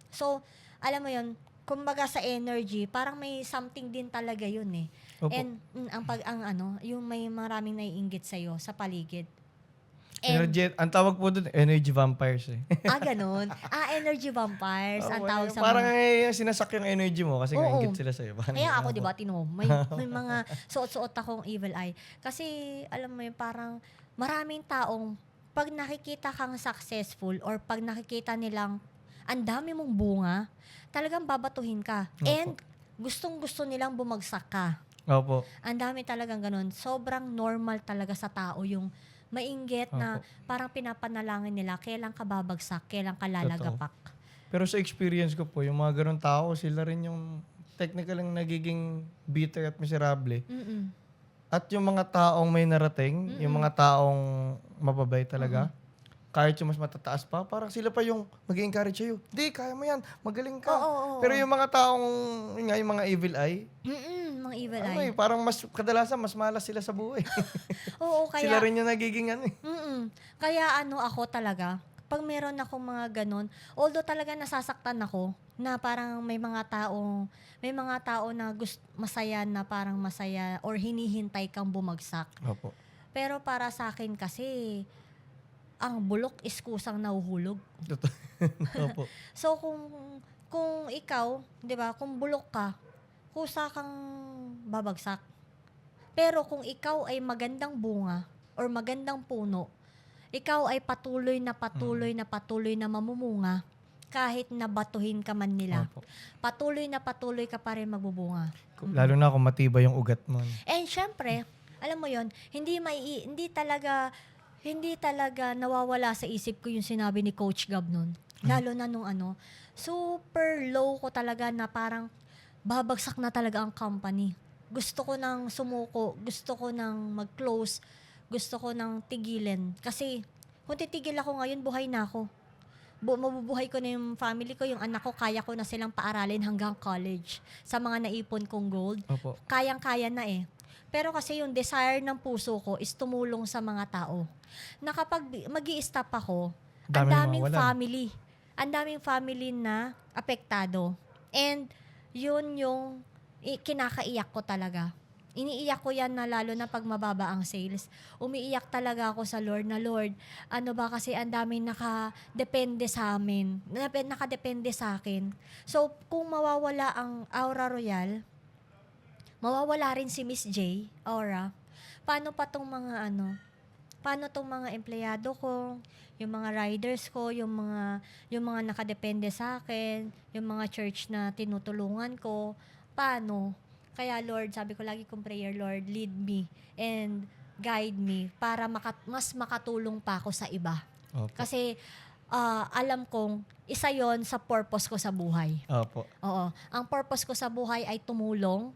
So, alam mo yun, kumbaga sa energy, parang may something din talaga yun eh. Opo. And yung may maraming naiinggit sa'yo sa paligid. And, Ang tawag po doon, energy vampires eh. ganun. Energy vampires, ang Oo, tawag sa parang mga... sinasak yung energy mo kasi Oo. nainggit sila sa'yo. Kaya ako, di ba, tino, may mga suot-suot akong evil eye. Kasi, alam mo yun, parang maraming taong, pag nakikita kang successful or pag nakikita nilang ang dami mong bunga, talagang babatuhin ka. Opo. And, gustong-gusto nilang bumagsak ka. Opo. Ang dami talagang ganun. Sobrang normal talaga sa tao yung mainggit na parang pinapanalangin nila, kailan ka babagsak, kailan ka lalagapak. Pero sa experience ko po, yung mga ganun tao, sila rin yung technical ang nagiging bitter at miserable. Mm-mm. At yung mga taong may narating, yung mga taong mababay talaga, kahit yung mas matataas pa, parang sila pa yung mag-encourage sa'yo. Hindi, kaya mo yan, magaling ka. Oo. Pero yung mga taong, yung mga evil eye, Mga evil eye. parang mas kadalasan mas malas sila sa buhay. Oo, kaya... Sila rin yung nagiging Kaya ako talaga, pag meron akong mga ganun, although talaga nasasaktan ako, na parang may mga tao na masaya na parang masaya or hinihintay kang bumagsak. Opo. Pero para sa akin kasi, ang bulok is kusang nahuhulog. Opo. So kung ikaw, 'di ba, kung bulok ka, kusa kang babagsak. Pero kung ikaw ay magandang bunga or magandang puno, ikaw ay patuloy na mamumunga kahit na batuhin ka man nila. Opo. Patuloy ka pa rin magbubunga. Lalo na kung matibay yung ugat mo. And syempre, alam mo 'yon, hindi talaga nawawala sa isip ko yung sinabi ni Coach Gab nun. Lalo na nung super low ko talaga na parang babagsak na talaga ang company. Gusto ko nang sumuko, gusto ko nang mag-close, gusto ko nang tigilin. Kasi kung titigil ako ngayon, buhay na ako. Mabubuhay ko na yung family ko, yung anak ko, kaya ko na silang paaralin hanggang college. Sa mga naipon kong gold, Opo. kayang-kaya na eh. Pero kasi yung desire ng puso ko is tumulong sa mga tao. Na kapag mag-i-stop ako, ang daming family. Ang daming family na apektado. And yun yung kinakaiyak ko talaga. iniiyak ko yan na lalo na pag mababa ang sales. Umiiyak talaga ako sa Lord na, Lord, ano ba kasi ang daming nakadepende sa amin, nakadepende sa akin. So, kung mawawala ang Aura Royal, mawawala rin si Miss J, Aura, paano pa tong mga paano tong mga empleyado ko, yung mga riders ko, yung mga nakadepende sa akin, yung mga church na tinutulungan ko, paano? Kaya Lord, sabi ko lagi kong prayer, Lord, lead me and guide me para mas makatulong pa ako sa iba. Opo. Kasi alam kong isa yon sa purpose ko sa buhay. Opo. Oo. Ang purpose ko sa buhay ay tumulong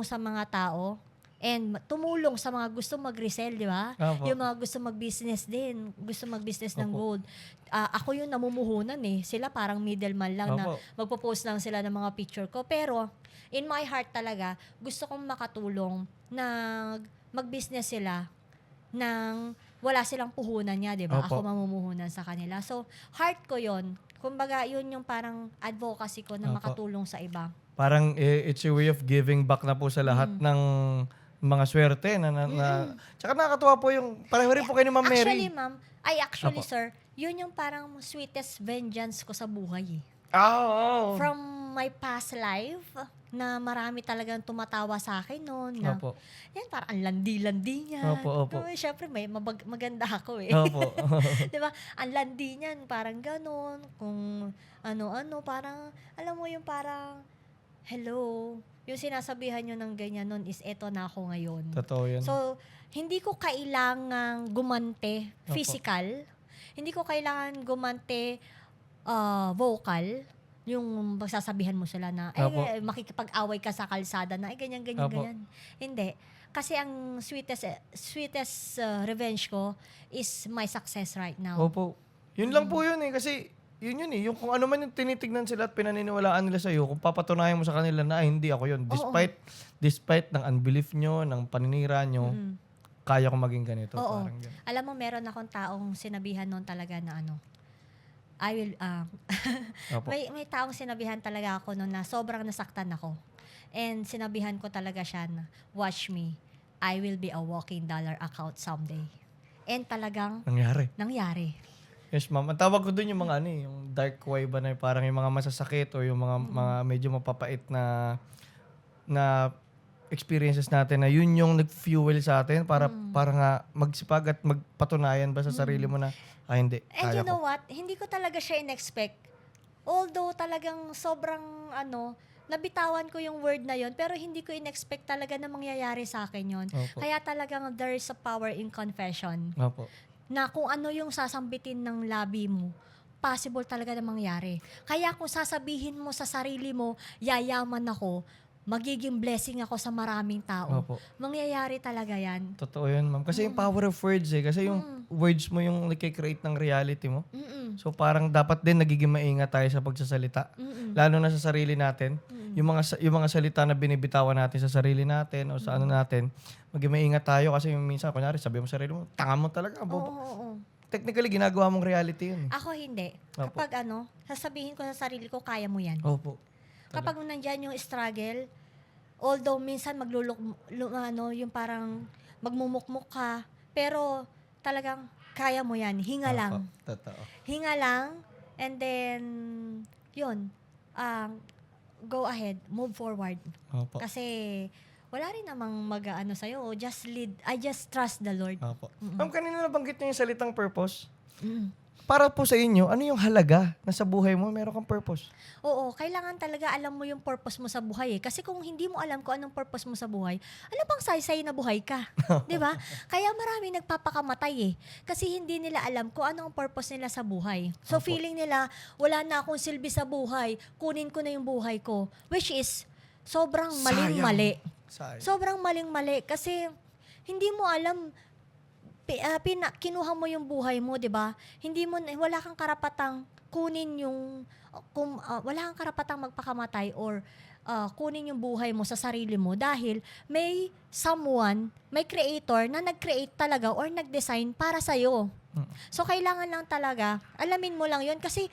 sa mga tao, and tumulong sa mga gusto mag-resell, di ba? Opo. Yung mga gusto mag-business din, gusto mag-business ng Opo. gold. Ako yung namumuhunan eh. Sila parang middleman lang na Opo. magpo-post lang sila ng mga picture ko. Pero, in my heart talaga, gusto kong makatulong na mag-business sila nang wala silang puhunan niya, di ba? Opo. Ako mamumuhunan sa kanila. So, heart ko yon. Kumbaga, yun yung parang advocacy ko na Opo. makatulong sa iba. Parang it's a way of giving back na po sa lahat ng mga swerte tsaka nakakatuwa po yung pareho rin po kayo ni Ma'am Actually, Mary. ma'am, Opo. sir, yun yung parang sweetest vengeance ko sa buhay eh. Oo. From my past life, na marami talagang tumatawa sa akin noon. Na, Opo. yan, parang ang landi-landi niyan. Opo, opo. Siyempre, maganda ako eh. Opo. Di ba? Ang landi niyan, parang ganon. Kung ano-ano, parang, alam mo yung parang, hello, yung sinasabihan nyo ng ganyan nun is eto na ako ngayon. Totoo yan. So, hindi ko kailangang gumante Opo. physical. Hindi ko kailangan gumante vocal. Yung magsasabihan mo sila na, Opo. makikipag-away ka sa kalsada na, ganyan, Opo. ganyan. Hindi. Kasi ang sweetest revenge ko is my success right now. Opo. Yun lang po yun eh. Kasi yun eh. Yung kung ano man yung tinitignan sila at pinaniniwalaan nila sa'yo, kung papatunayan mo sa kanila na, hindi ako yun. Despite ng unbelief nyo, ng paninira nyo, kaya ko maging ganito. Oo. Parang ganun. Alam mo, meron akong taong sinabihan noon talaga na I will, Opo. may taong sinabihan talaga ako noon na sobrang nasaktan ako. And sinabihan ko talaga siya na, watch me, I will be a walking dollar account someday. And talagang nangyari. Yes, ma'am. Ang tawag ko dun yung mga yung dark wave ba na parang yung mga masasakit o yung mga medyo mapapait na experiences natin na yun yung nag-fuel sa atin para nga magsipag at magpatunayan ba sa sarili mo na hindi, And kaya you know ko. what? Hindi ko talaga siya in-expect. Although talagang sobrang nabitawan ko yung word na yon, pero hindi ko in-expect talaga na mangyayari sa akin yon. Opo. Kaya talagang there is a power in confession. Opo. Na kung ano yung sasambitin ng labi mo, possible talaga na mangyari. Kaya kung sasabihin mo sa sarili mo, yayaman ako, magiging blessing ako sa maraming tao. Opo. Mangyayari talaga yan. Totoo yun, ma'am. Kasi yung power of words eh. Kasi yung words mo yung nagkikreate ng reality mo. Mm-mm. So parang dapat din nagiging maingat tayo sa pagsasalita. Mm-mm. Lalo na sa sarili natin. Yung mga salita na binibitawan natin sa sarili natin o sa ano natin, maging maingat tayo kasi yung minsan, kunyari, sabi mo sa sarili mo, tanga mo talaga. Oo. Technically, ginagawa mong reality yun. Ako hindi. Opo. Kapag sasabihin ko sa sarili ko, kaya mo yan. Opo. Kapag nandyan yung struggle, although minsan yung parang magmumukmuk ka, pero talagang kaya mo yan. Hinga lang. Opo. Totoo. Hinga lang, and then, yun, go ahead, move forward. Opo. Kasi, wala rin namang mag-ano sa'yo. Just lead, I just trust the Lord. Opo. Ma'am, kanina nabanggit niyo yung salitang purpose. Mm. Para po sa inyo, ano yung halaga na sa buhay mo meron kang purpose? Oo, kailangan talaga alam mo yung purpose mo sa buhay eh. Kasi kung hindi mo alam kung anong purpose mo sa buhay, ano bang saysay na buhay ka? 'Di ba? Kaya marami nagpapakamatay eh. Kasi hindi nila alam kung anong purpose nila sa buhay. So Opo. feeling nila, wala na akong silbi sa buhay, kunin ko na yung buhay ko. Which is, sobrang maling-mali. Sayang. Sobrang maling-mali. Kasi, hindi mo alam, kinuha mo yung buhay mo, 'di ba? Wala kang karapatang kunin yung wala kang karapatang magpakamatay or kunin yung buhay mo sa sarili mo dahil may may creator na nag-create talaga or nag-design para sa iyo. So kailangan lang talaga alamin mo lang 'yon kasi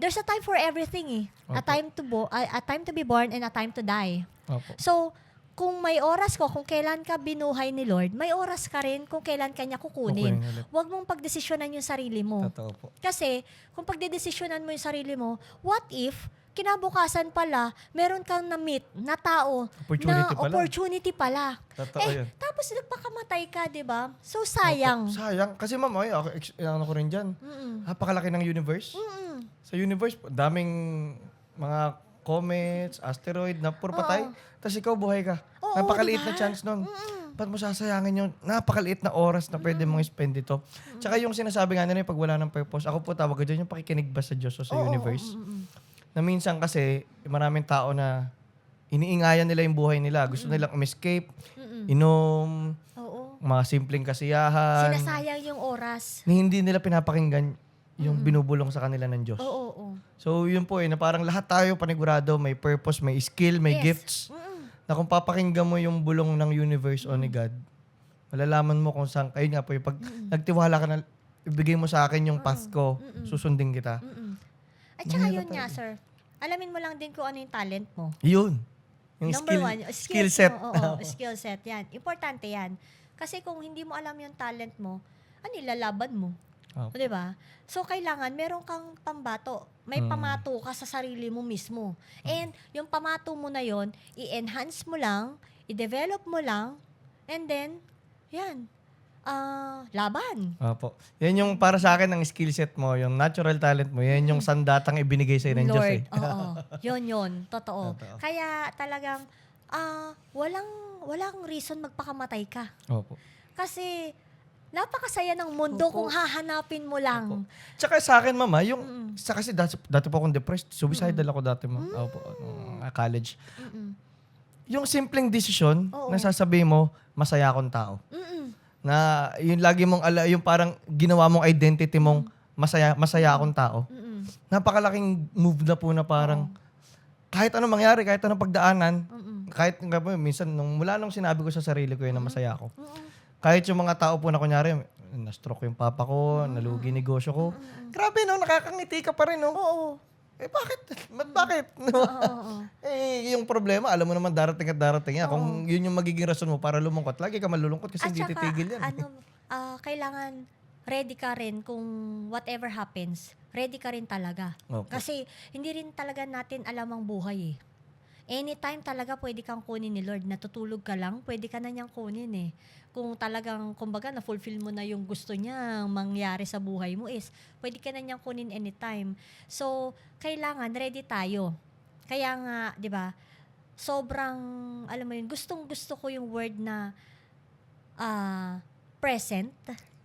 there's a time for everything eh. A Opo. time to be born and a time to die. Opo. So kung may oras ko, kung kailan ka binuhay ni Lord, may oras ka rin kung kailan kanya kukunin. Ulit. Huwag mong pagdesisyonan yung sarili mo. Totoo po. Kasi, kung pagdedesisyonan mo yung sarili mo, what if, kinabukasan pala, meron kang na-meet na tao Opportunity na pala. opportunity pala. Totoo yun. Tapos nagpakamatay ka, di ba? So, sayang. Opo, sayang. Kasi ma'am, ano ko rin dyan. Napakalaki ng universe. Sa universe, daming mga comets, asteroid na puro patay. Tapos ikaw buhay ka. Oo, Napakaliit diba? na chance nun. Ba't mo sasayangin yung napakaliit na oras na pwede mong spend dito? Tsaka yung sinasabi nga nila, pag wala ng purpose, ako po tawag ko dyan yung pakikinig ba sa Diyos o sa universe. Na minsan kasi, maraming tao na iniingayan nila yung buhay nila. Gusto nilang escape, inom, Oo. mga simpleng kasiyahan. Sinasayang yung oras. Na hindi nila pinapakinggan yung binubulong sa kanila ng Diyos. Oo. So, yun po na parang lahat tayo panigurado, may purpose, may skill, may Yes. gifts. Na kung papakinggan mo yung bulong ng universe o ni God, malalaman mo kung saan, ayun nga po, pag nagtiwala ka na, ibigay mo sa akin yung path ko, susundin kita. At saka yun nga, sir. Alamin mo lang din kung ano yung talent mo. Yun. Yung Number skill, one, skill set. mo, oo, skill set. Yan. Importante yan. Kasi kung hindi mo alam yung talent mo, ano ilalaban mo? Opo. Di ba? So, kailangan meron kang pambato. May pamato ka sa sarili mo mismo. And yung pamato mo na yon, i-enhance mo lang, i-develop mo lang, and then, yan, laban. Opo. Yan yung para sa akin ang skill set mo, yung natural talent mo, yan yung sandatang ibinigay sa'yo ng Diyos eh. Oo. Yun. Totoo. Totoo. Kaya talagang, walang reason magpakamatay ka. Opo. Kasi, napakasaya ng mundo kung hahanapin mo lang. Tsaka sa akin, mama, yung, kasi dati po akong depressed, suicidal ako dati, Opo, college. Yung simpleng desisyon Oo. na sasabihin mo, masaya akong tao. Mm-mm. Na yung lagi mong yung parang ginawa mong identity mong masaya akong tao. Mm-mm. Napakalaking move na po na parang kahit anong mangyari, kahit anong pagdaanan, kahit nga po, minsan mula nung sinabi ko sa sarili ko yun na masaya ako. Kahit yung mga tao po na kunyari, na-stroke yung papa ko, nalugi negosyo ko. Grabe no, nakakangiti ka pa rin no. Oo. Bakit? Oo. Yung problema, alam mo naman darating at darating yan. Kung yun yung magiging rason mo para lumungkot, lagi ka malulungkot kasi At hindi saka, titigil yan. kailangan ready ka rin kung whatever happens. Ready ka rin talaga. Opo. Kasi hindi rin talaga natin alam ang buhay eh. Anytime talaga pwede kang kunin ni Lord. Natutulog ka lang, pwede ka na niyang kunin eh. Kung talagang, kumbaga, na-fulfill mo na yung gusto niya mangyari sa buhay mo is, pwede ka na niyang kunin anytime. So, kailangan ready tayo. Kaya nga, di ba, sobrang, alam mo yun, gustong-gusto ko yung word na present.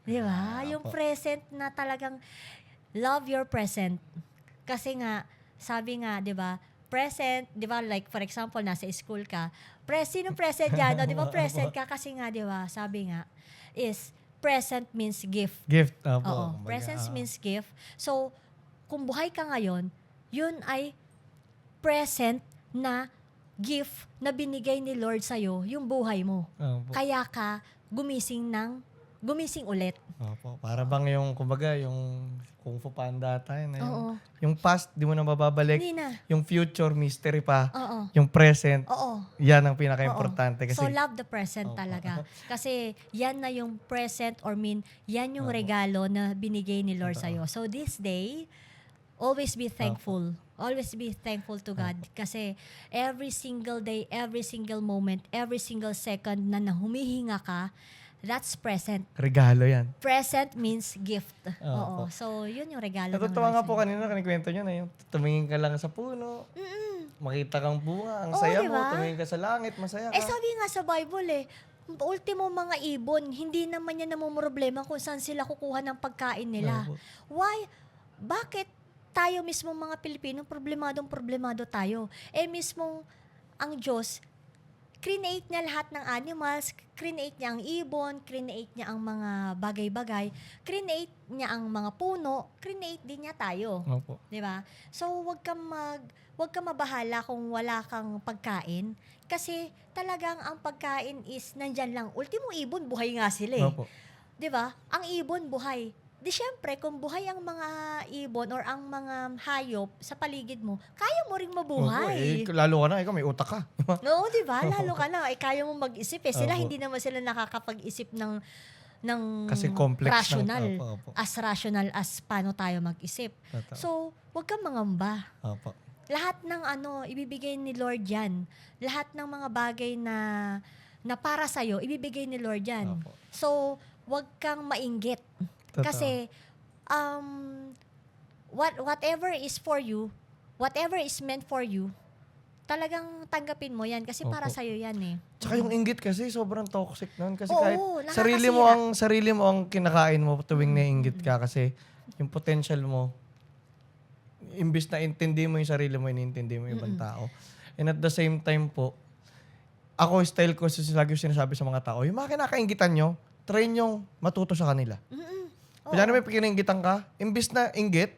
Di ba? Yung present na talagang love your present. Kasi nga, sabi nga, di ba, present, di ba, like for example, nasa school ka, sino present dyan? No? Di ba, present ka? Kasi nga, di ba, sabi nga, is present means gift. Gift. Opo. Oo, Kumbaga, presence means gift. So, kung buhay ka ngayon, yun ay present na gift na binigay ni Lord sa'yo, yung buhay mo. Opo. Kaya ka gumising ulit. Opo. Para bang yung, kumbaga, yung Kung Fu Panda tayo na yun. Oo. Yung past, di mo na mababalik. Hindi na. Yung future, mystery pa. Oo. Yung present, Oo. yan ang pinaka-importante. Kasi, So, love the present talaga. Kasi, yan na yung present yan yung regalo na binigay ni Lord sa'yo. So, this day, always be thankful. Always be thankful to God. Kasi, every single day, every single moment, every single second na humihinga ka, that's present. regalo yan. Present means gift. Opo. Oo. So, yun yung regalo Natutuwa nga Lord po sa'yo. kanina, kanikwento nyo na yung tumingin ka lang sa puno, makita kang bunga, ang Oo, saya di mo, ba? tumingin ka sa langit, masaya ka. Sabi nga sa Bible ultimo mga ibon, hindi naman yan namumroblema kung saan sila kukuha ng pagkain nila. Opo. Why? Bakit tayo mismo mga Pilipino, problemado tayo? Mismong ang Diyos, create niya lahat ng animals, create niya ang ibon, create niya ang mga bagay-bagay, create niya ang mga puno, create din niya tayo. Opo. 'Di ba? So wag ka mabahala kung wala kang pagkain kasi talagang ang pagkain is nandyan lang. Ultimo ibon buhay nga sila eh. Opo. 'Di ba? Ang ibon buhay. Di syempre, kung buhay ang mga ibon or ang mga hayop sa paligid mo, kaya mo ring mabuhay. Lalo ka na, ikaw may utak ka. Oo, di ba? Lalo ka na. Kaya mo mag-isip eh. Sila, Opo. hindi naman sila nakakapag-isip ng Kasi complex rational. Opo. As rational as paano tayo mag-isip. Totoo. So, huwag kang mangamba. Opo. Lahat ng ibibigay ni Lord yan. Lahat ng mga bagay na para sa'yo, ibibigay ni Lord yan. Opo. So, huwag kang mainggit. Totoo. Kasi, whatever is for you, whatever is meant for you, talagang tanggapin mo yan kasi para Opo. sa'yo yan eh. Tsaka yung inggit kasi sobrang toxic nun. Kasi Oo, kahit nakakasira. sarili mo ang kinakain mo tuwing naiinggit ka kasi yung potential mo, imbis na intindi mo yung sarili mo, inintindi mo yung ibang tao. And at the same time po, ako style ko, lagi ko sinasabi sa mga tao, yung mga kinakainggitan nyo, try nyong matuto sa kanila. Oo. Kaya naman pinainggitan ka, imbis na inggit,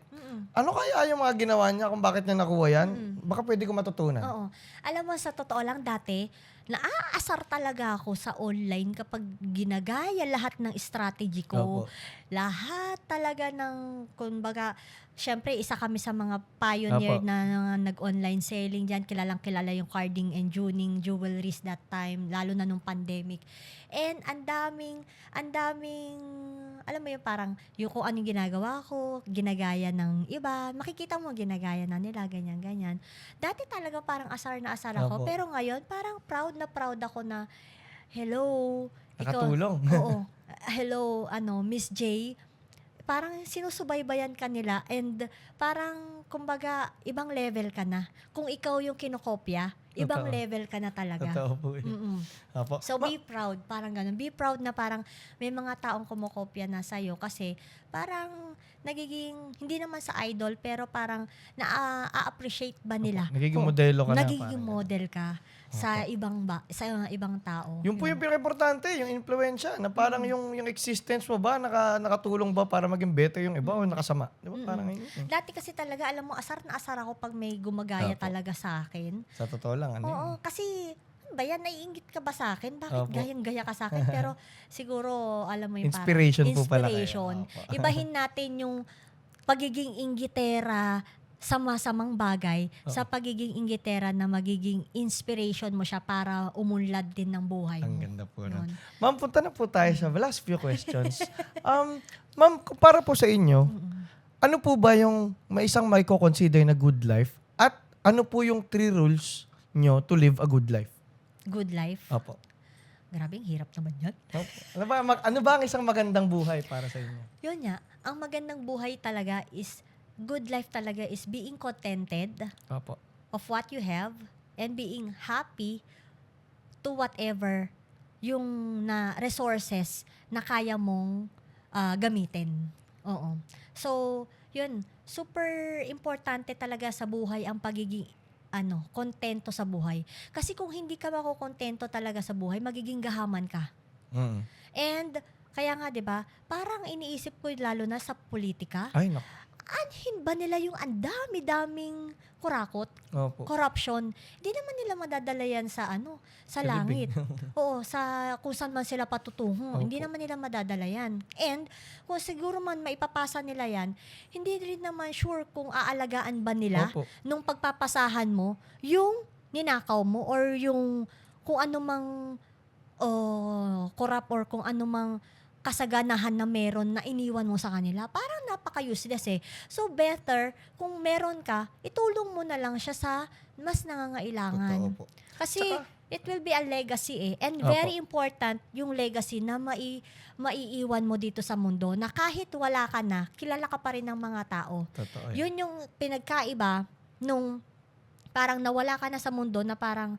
ano kaya yung mga ginawa niya kung bakit niya nakuha yan? Baka pwede ko matutunan. Oo. Alam mo, sa totoo lang dati, naaasar talaga ako sa online kapag ginagaya lahat ng strategy ko. Opo. Lahat talaga ng, kumbaga, syempre, isa kami sa mga pioneer Opo. na nag-online selling dyan. Kilalang-kilala yung carding and tuning jewelries that time, lalo na nung pandemic. And ang daming, alam mo yung parang, yung kung anong ginagawa ko, ginagaya ng iba, makikita mo ginagaya na nila, ganyan-ganyan. Dati talaga parang asar na asar ako, Opo. pero ngayon, parang proud ako na, hello, Nakatulong. Oo. Hello, Miss J. Parang sinusubaybayan ka nila and parang, kumbaga, ibang level ka na. Kung ikaw yung kinokopya, ibang Totoo. level ka na talaga. Totoo po eh. Mm-mm. Opo. So, be proud. Parang ganun. Be proud na parang may mga taong kumokopya na sa'yo kasi parang nagiging, hindi naman sa idol, pero parang na-appreciate ba nila? Nagiging Kung modelo ka na. Nagiging parang model ka sa ibang tao. Yun po yung pinaka-importante, yung influensya, na parang yung existence mo ba, nakatulong ba para maging better yung iba o nakasama? Di ba? Parang yun. Dati kasi talaga, alam mo, asar na asar ako pag may gumagaya Opo. talaga sa akin. Sa totoo lang, ano yun? Oo, kasi, ano ba yan, naiingit ka ba sa akin? Bakit Opo. gayang-gaya ka sa akin? Pero siguro, alam mo yung Inspiration parang, po pala kayo. inspiration. Opo. Ibahin natin yung pagiging inggitera sa masamang bagay sa pagiging inggitera na magiging inspiration mo siya para umunlad din ng buhay Ang mo. ganda po Yun. nun. Ma'am, punta na po tayo sa last few questions. Ma'am, para po sa inyo, ano po ba yung isang may consider na good life? At ano po yung 3 rules nyo to live a good life? Good life. Opo. Grabe, ang hirap naman yan. Opo. Ano ba ang isang magandang buhay para sa inyo? Yun nga, ang magandang buhay talaga is, good life talaga is being contented Opo. of what you have and being happy to whatever yung na resources na kaya mong gamitin. Oo. So, yun, super importante talaga sa buhay ang pagiging kontento sa buhay. Kasi kung hindi ka makokontento talaga sa buhay, magiging gahaman ka. Mm. And kaya nga 'di ba, parang iniisip ko lalo na sa politika, Ay, naku. anhin ba nila yung andami-daming kurakot, Opo. corruption? Hindi naman nila madadala yan sa sa Sa langit. bibig. Oo, sa kung saan man sila patutungo. Opo. Hindi naman nila madadala yan. And kung siguro man maipapasa nila yan, hindi rin naman sure kung aalagaan ba nila Opo. nung pagpapasahan mo yung ninakaw mo or yung kung ano mang corrupt or kung ano mang kasaganahan na meron na iniwan mo sa kanila, parang napaka-useless eh. So, better, kung meron ka, itulong mo na lang siya sa mas nangangailangan. Totoo po. Kasi, Tsaka- it will be a legacy eh. And Opo. very important yung legacy na maiiwan mo dito sa mundo na kahit wala ka na, kilala ka pa rin ng mga tao. Totoo. Yun yung pinagkaiba nung parang nawala ka na sa mundo na parang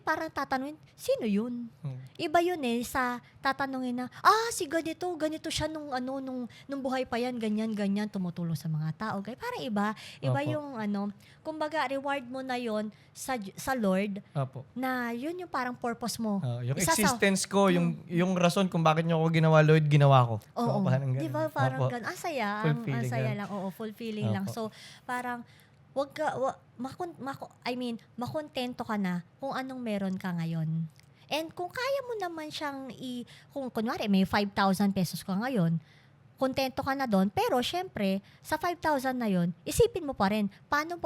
parang tatanungin, sino yun? Iba yun eh, sa tatanungin na, si ganito siya nung buhay pa yan, ganyan, tumutulong sa mga tao. Parang iba Opo. yung kumbaga, reward mo na yon sa Lord, Opo. na yun yung parang purpose mo. Yung Isa sa- existence ko, yung rason kung bakit nyo ako ginawa, Lord, ginawa ko. Oo. Parang ganun. Di ba parang Opo. ganun? Ang saya. Fulfilling Ang saya lang. lang. Oo, fulfilling lang. Opo. So, parang, makontento ka na kung anong meron ka ngayon. And kung kaya mo naman siyang kung kunwari may 5,000 pesos ka ngayon, kontento ka na doon, pero syempre, sa 5,000 na yon, isipin mo pa rin, paano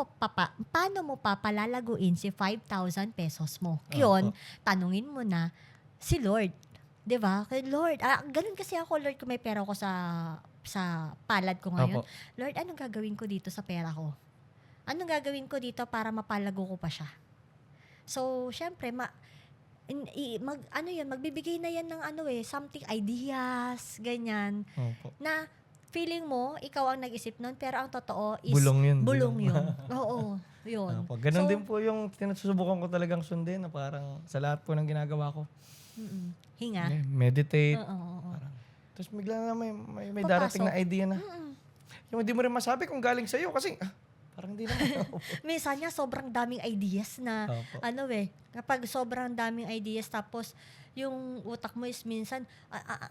mo papalalaguin si 5,000 pesos mo? Yun, tanungin mo na si Lord. 'Di ba? Kay Lord, ganun kasi ako, Lord, kung may pera ko sa palad ko ngayon. Opo. Lord, anong gagawin ko dito sa pera ko? Anong gagawin ko dito para mapalago ko pa siya? So, syempre, magbibigay na yan ng something ideas, ganyan, Opo. na feeling mo, ikaw ang nag-isip nun, pero ang totoo is Bulong yun. Oo, yun. Opo. Ganon So, din po yung sinusubukan ko talagang sundin na parang sa lahat po ng ginagawa ko. Hinga. Meditate. Oo. Tapos bigla na may Papasok. darating na idea na. Yung hindi mo rin masabi kung galing sa'yo kasi parang hindi naman. Minsan nga, sobrang daming ideas na, Opo. kapag sobrang daming ideas, tapos, yung utak mo is minsan,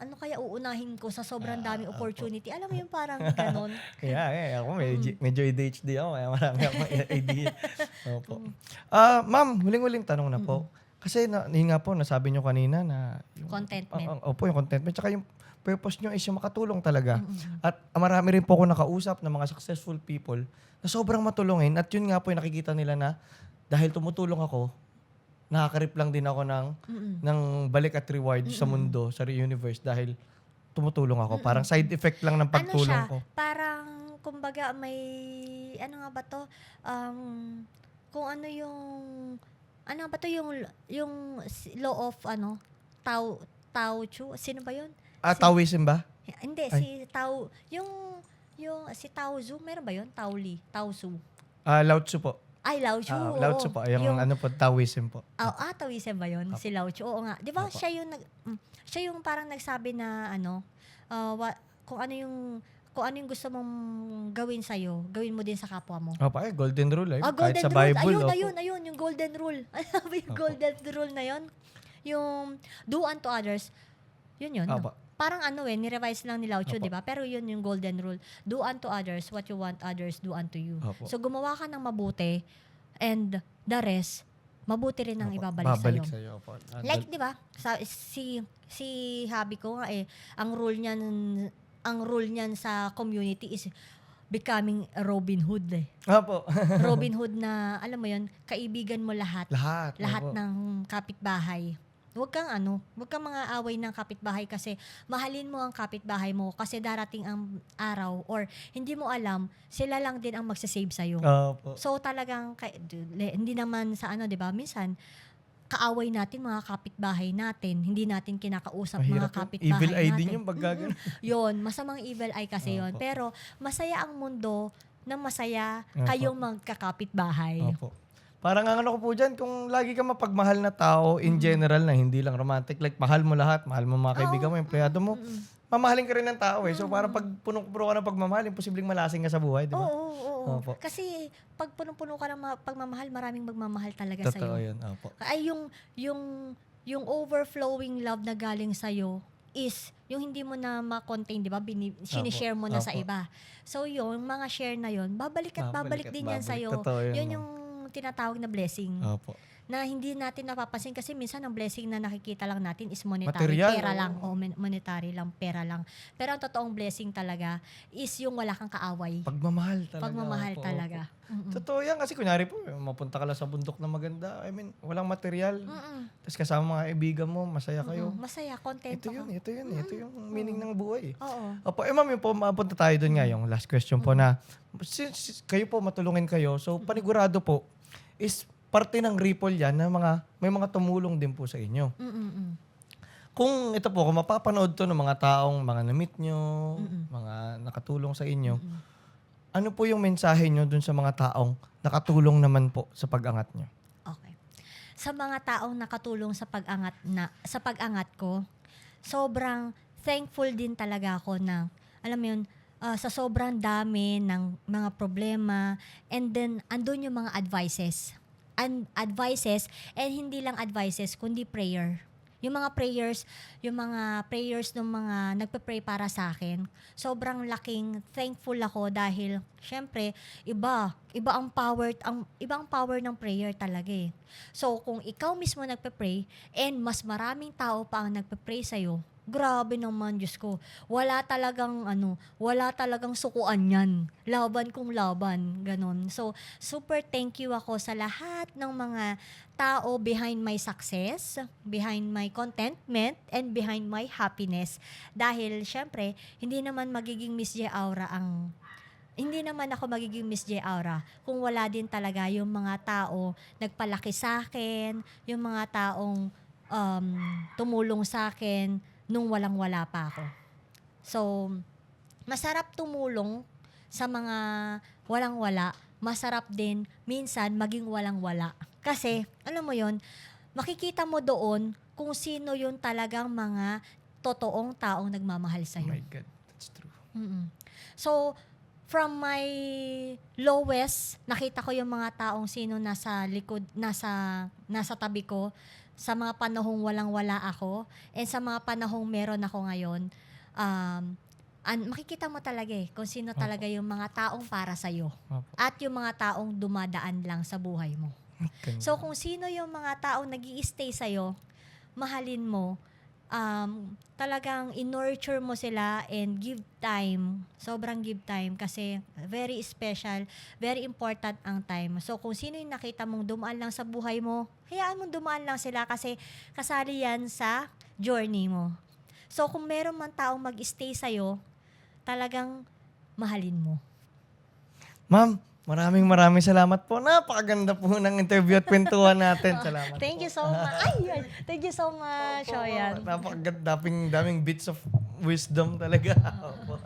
ano kaya uunahin ko sa sobrang daming opportunity? Alam mo yung parang ganon. Kaya ako medyo ADHD ako. Kaya marami akong idea. Opo. Ma'am, huling-huling tanong na po. Kasi yun nga po, nasabi nyo kanina na Contentment. Opo, yung contentment. Tsaka yung purpose nyo is yung makatulong talaga. At marami rin po ako nakausap ng mga successful people na sobrang matulungin. At yun nga po yung nakikita nila na dahil tumutulong ako, nakakarip lang din ako ng balik at reward sa mundo, sa universe dahil tumutulong ako. Parang side effect lang ng pagtulong ko. Parang, kumbaga, may, ano nga ba to? Kung ano ba to yung law of, Tao Chu? Sino ba yun? Taoism ba? Hindi, Ay. si Tao, si Tao Zu, meron ba yun? Tao Li, Tao Su. Lao Tzu po. Ay, Lao Chu. Lao Tzu po. Yung ano po, Taoism po. Taoism ba yun? Si Lao Chu. Oo nga. Di ba siya yung parang nagsabi na kung ano yung gusto mong gawin sa'yo, gawin mo din sa kapwa mo. Opo, golden rule. Kahit Golden sa rule. Bible. Ayun, yung golden rule. Ano ba yung golden rule na yun? Yung do unto others, yun. Opo. Parang ni-revise lang ni Lao Tzu, Opo. di ba? Pero yun yung golden rule. Do unto others what you want others do unto you. Opo. So, gumawa ka ng mabuti and the rest, mabuti rin ang ibabalik Babalik sa'yo. sa'yo. Opo. Like, di ba? Si hubby ko nga ang rule niyan sa community is becoming a Robin Hood Opo. Robin Hood na, alam mo yun, kaibigan mo lahat Lahat. Opo. ng kapitbahay. Huwag kang mga away ng kapitbahay kasi mahalin mo ang kapitbahay mo kasi darating ang araw or hindi mo alam, sila lang din ang magsasave sa'yo. Opo. So talagang, hindi naman sa di ba, minsan, kaaway natin mga kapitbahay natin, hindi natin kinakausap mga Mahirap yun. kapitbahay Evil eye natin. din yung paggagan. Yun, masamang evil eye kasi yun. Opo. Pero masaya ang mundo na masaya Opo. kayong magkakapitbahay. Opo. Parang ang ko po dyan, kung lagi ka mapagmahal na tao in general na hindi lang romantic, like mahal mo lahat, mahal mo mga kaibigan mo, empleyado mo, mamahalin ka rin ng tao So parang pag punong-puno ka ng pagmamahal, imposibleng malasing ka sa buhay, di ba? Oo. Opo. Kasi pag punong-puno ka ng pagmamahal, maraming magmamahal talaga Totoo sa'yo. yun. Opo. Ay, yung overflowing love na galing sa'yo is yung hindi mo na ma-contain, di ba? Sinishare mo na sa Opo. iba. So yung mga share na yun, babalik at babalik din yan sa'yo. Totoo yun. Yun yung tinatawag na blessing. Opo. Na hindi natin napapansin kasi minsan ang blessing na nakikita lang natin is monetary. Material, Pera oo. lang. Monetary lang, pera lang. Pero ang totoong blessing talaga is yung wala kang kaaway. Pagmamahal talaga. Pagmamahal Opo, talaga. opo. Totoo yan. Kasi kunyari po, mapunta ka lang sa bundok na maganda. I mean, walang material. Tapos kasama mga kaibigan mo, masaya kayo. Masaya, contento Ito yung meaning ng buhay. Oo. Opo, ma'am, yun po, mapunta tayo doon nga yung last question po na, since kayo po, matulungin kayo, so panigurado po, is parte ng ripple yan na may mga tumulong din po sa inyo. Kung ito po, kung mapapanood to ng mga taong mga na-meet nyo, mga nakatulong sa inyo, ano po yung mensahe nyo dun sa mga taong nakatulong naman po sa pag-angat nyo? Okay. Sa mga taong nakatulong sa pag-angat ko, sobrang thankful din talaga ako na, alam mo yun, sa sobrang dami ng mga problema, and then andun yung mga advices and hindi lang advices kundi prayer. Yung mga prayers ng mga nagpe-pray para sa akin. Sobrang laking thankful ako dahil syempre iba ang power ng prayer talaga So kung ikaw mismo nagpe-pray and mas maraming tao pa ang nagpe-pray sa iyo, Grabe naman, Diyos ko. Wala talagang sukuan yan. Laban kung laban, ganon. So, super thank you ako sa lahat ng mga tao behind my success, behind my contentment, and behind my happiness. Dahil, syempre, hindi naman ako magiging Miss J. Aura kung wala din talaga yung mga tao nagpalaki sa akin, yung mga taong tumulong sa akin nung walang-wala pa ako. So, masarap tumulong sa mga walang-wala. Masarap din minsan maging walang-wala. Kasi, alam mo yon, makikita mo doon kung sino yung talagang mga totoong taong nagmamahal Oh sa'yo. my God, that's true. So, from my lowest, nakita ko yung mga taong sino nasa likod, nasa tabi ko, sa mga panahong walang-wala ako, and sa mga panahong meron ako ngayon, makikita mo talaga kung sino talaga yung mga taong para sa'yo. Opo. At yung mga taong dumadaan lang sa buhay mo. Ganda. So, kung sino yung mga taong nag-i-stay sa'yo, mahalin mo, talagang in-nurture mo sila and give time. Sobrang give time kasi very special, very important ang time. So, kung sino yung nakita mong dumaan lang sa buhay mo, hayaan mong dumaan lang sila kasi kasali yan sa journey mo. So, kung meron man taong mag-stay sa'yo, talagang mahalin mo. Ma'am, maraming salamat po. Napakaganda po ng interview at kwentuhan natin. Salamat Thank po. you so much. Thank you so much. Opo, Oyan. napakaganda, daming bits of wisdom talaga. Opo.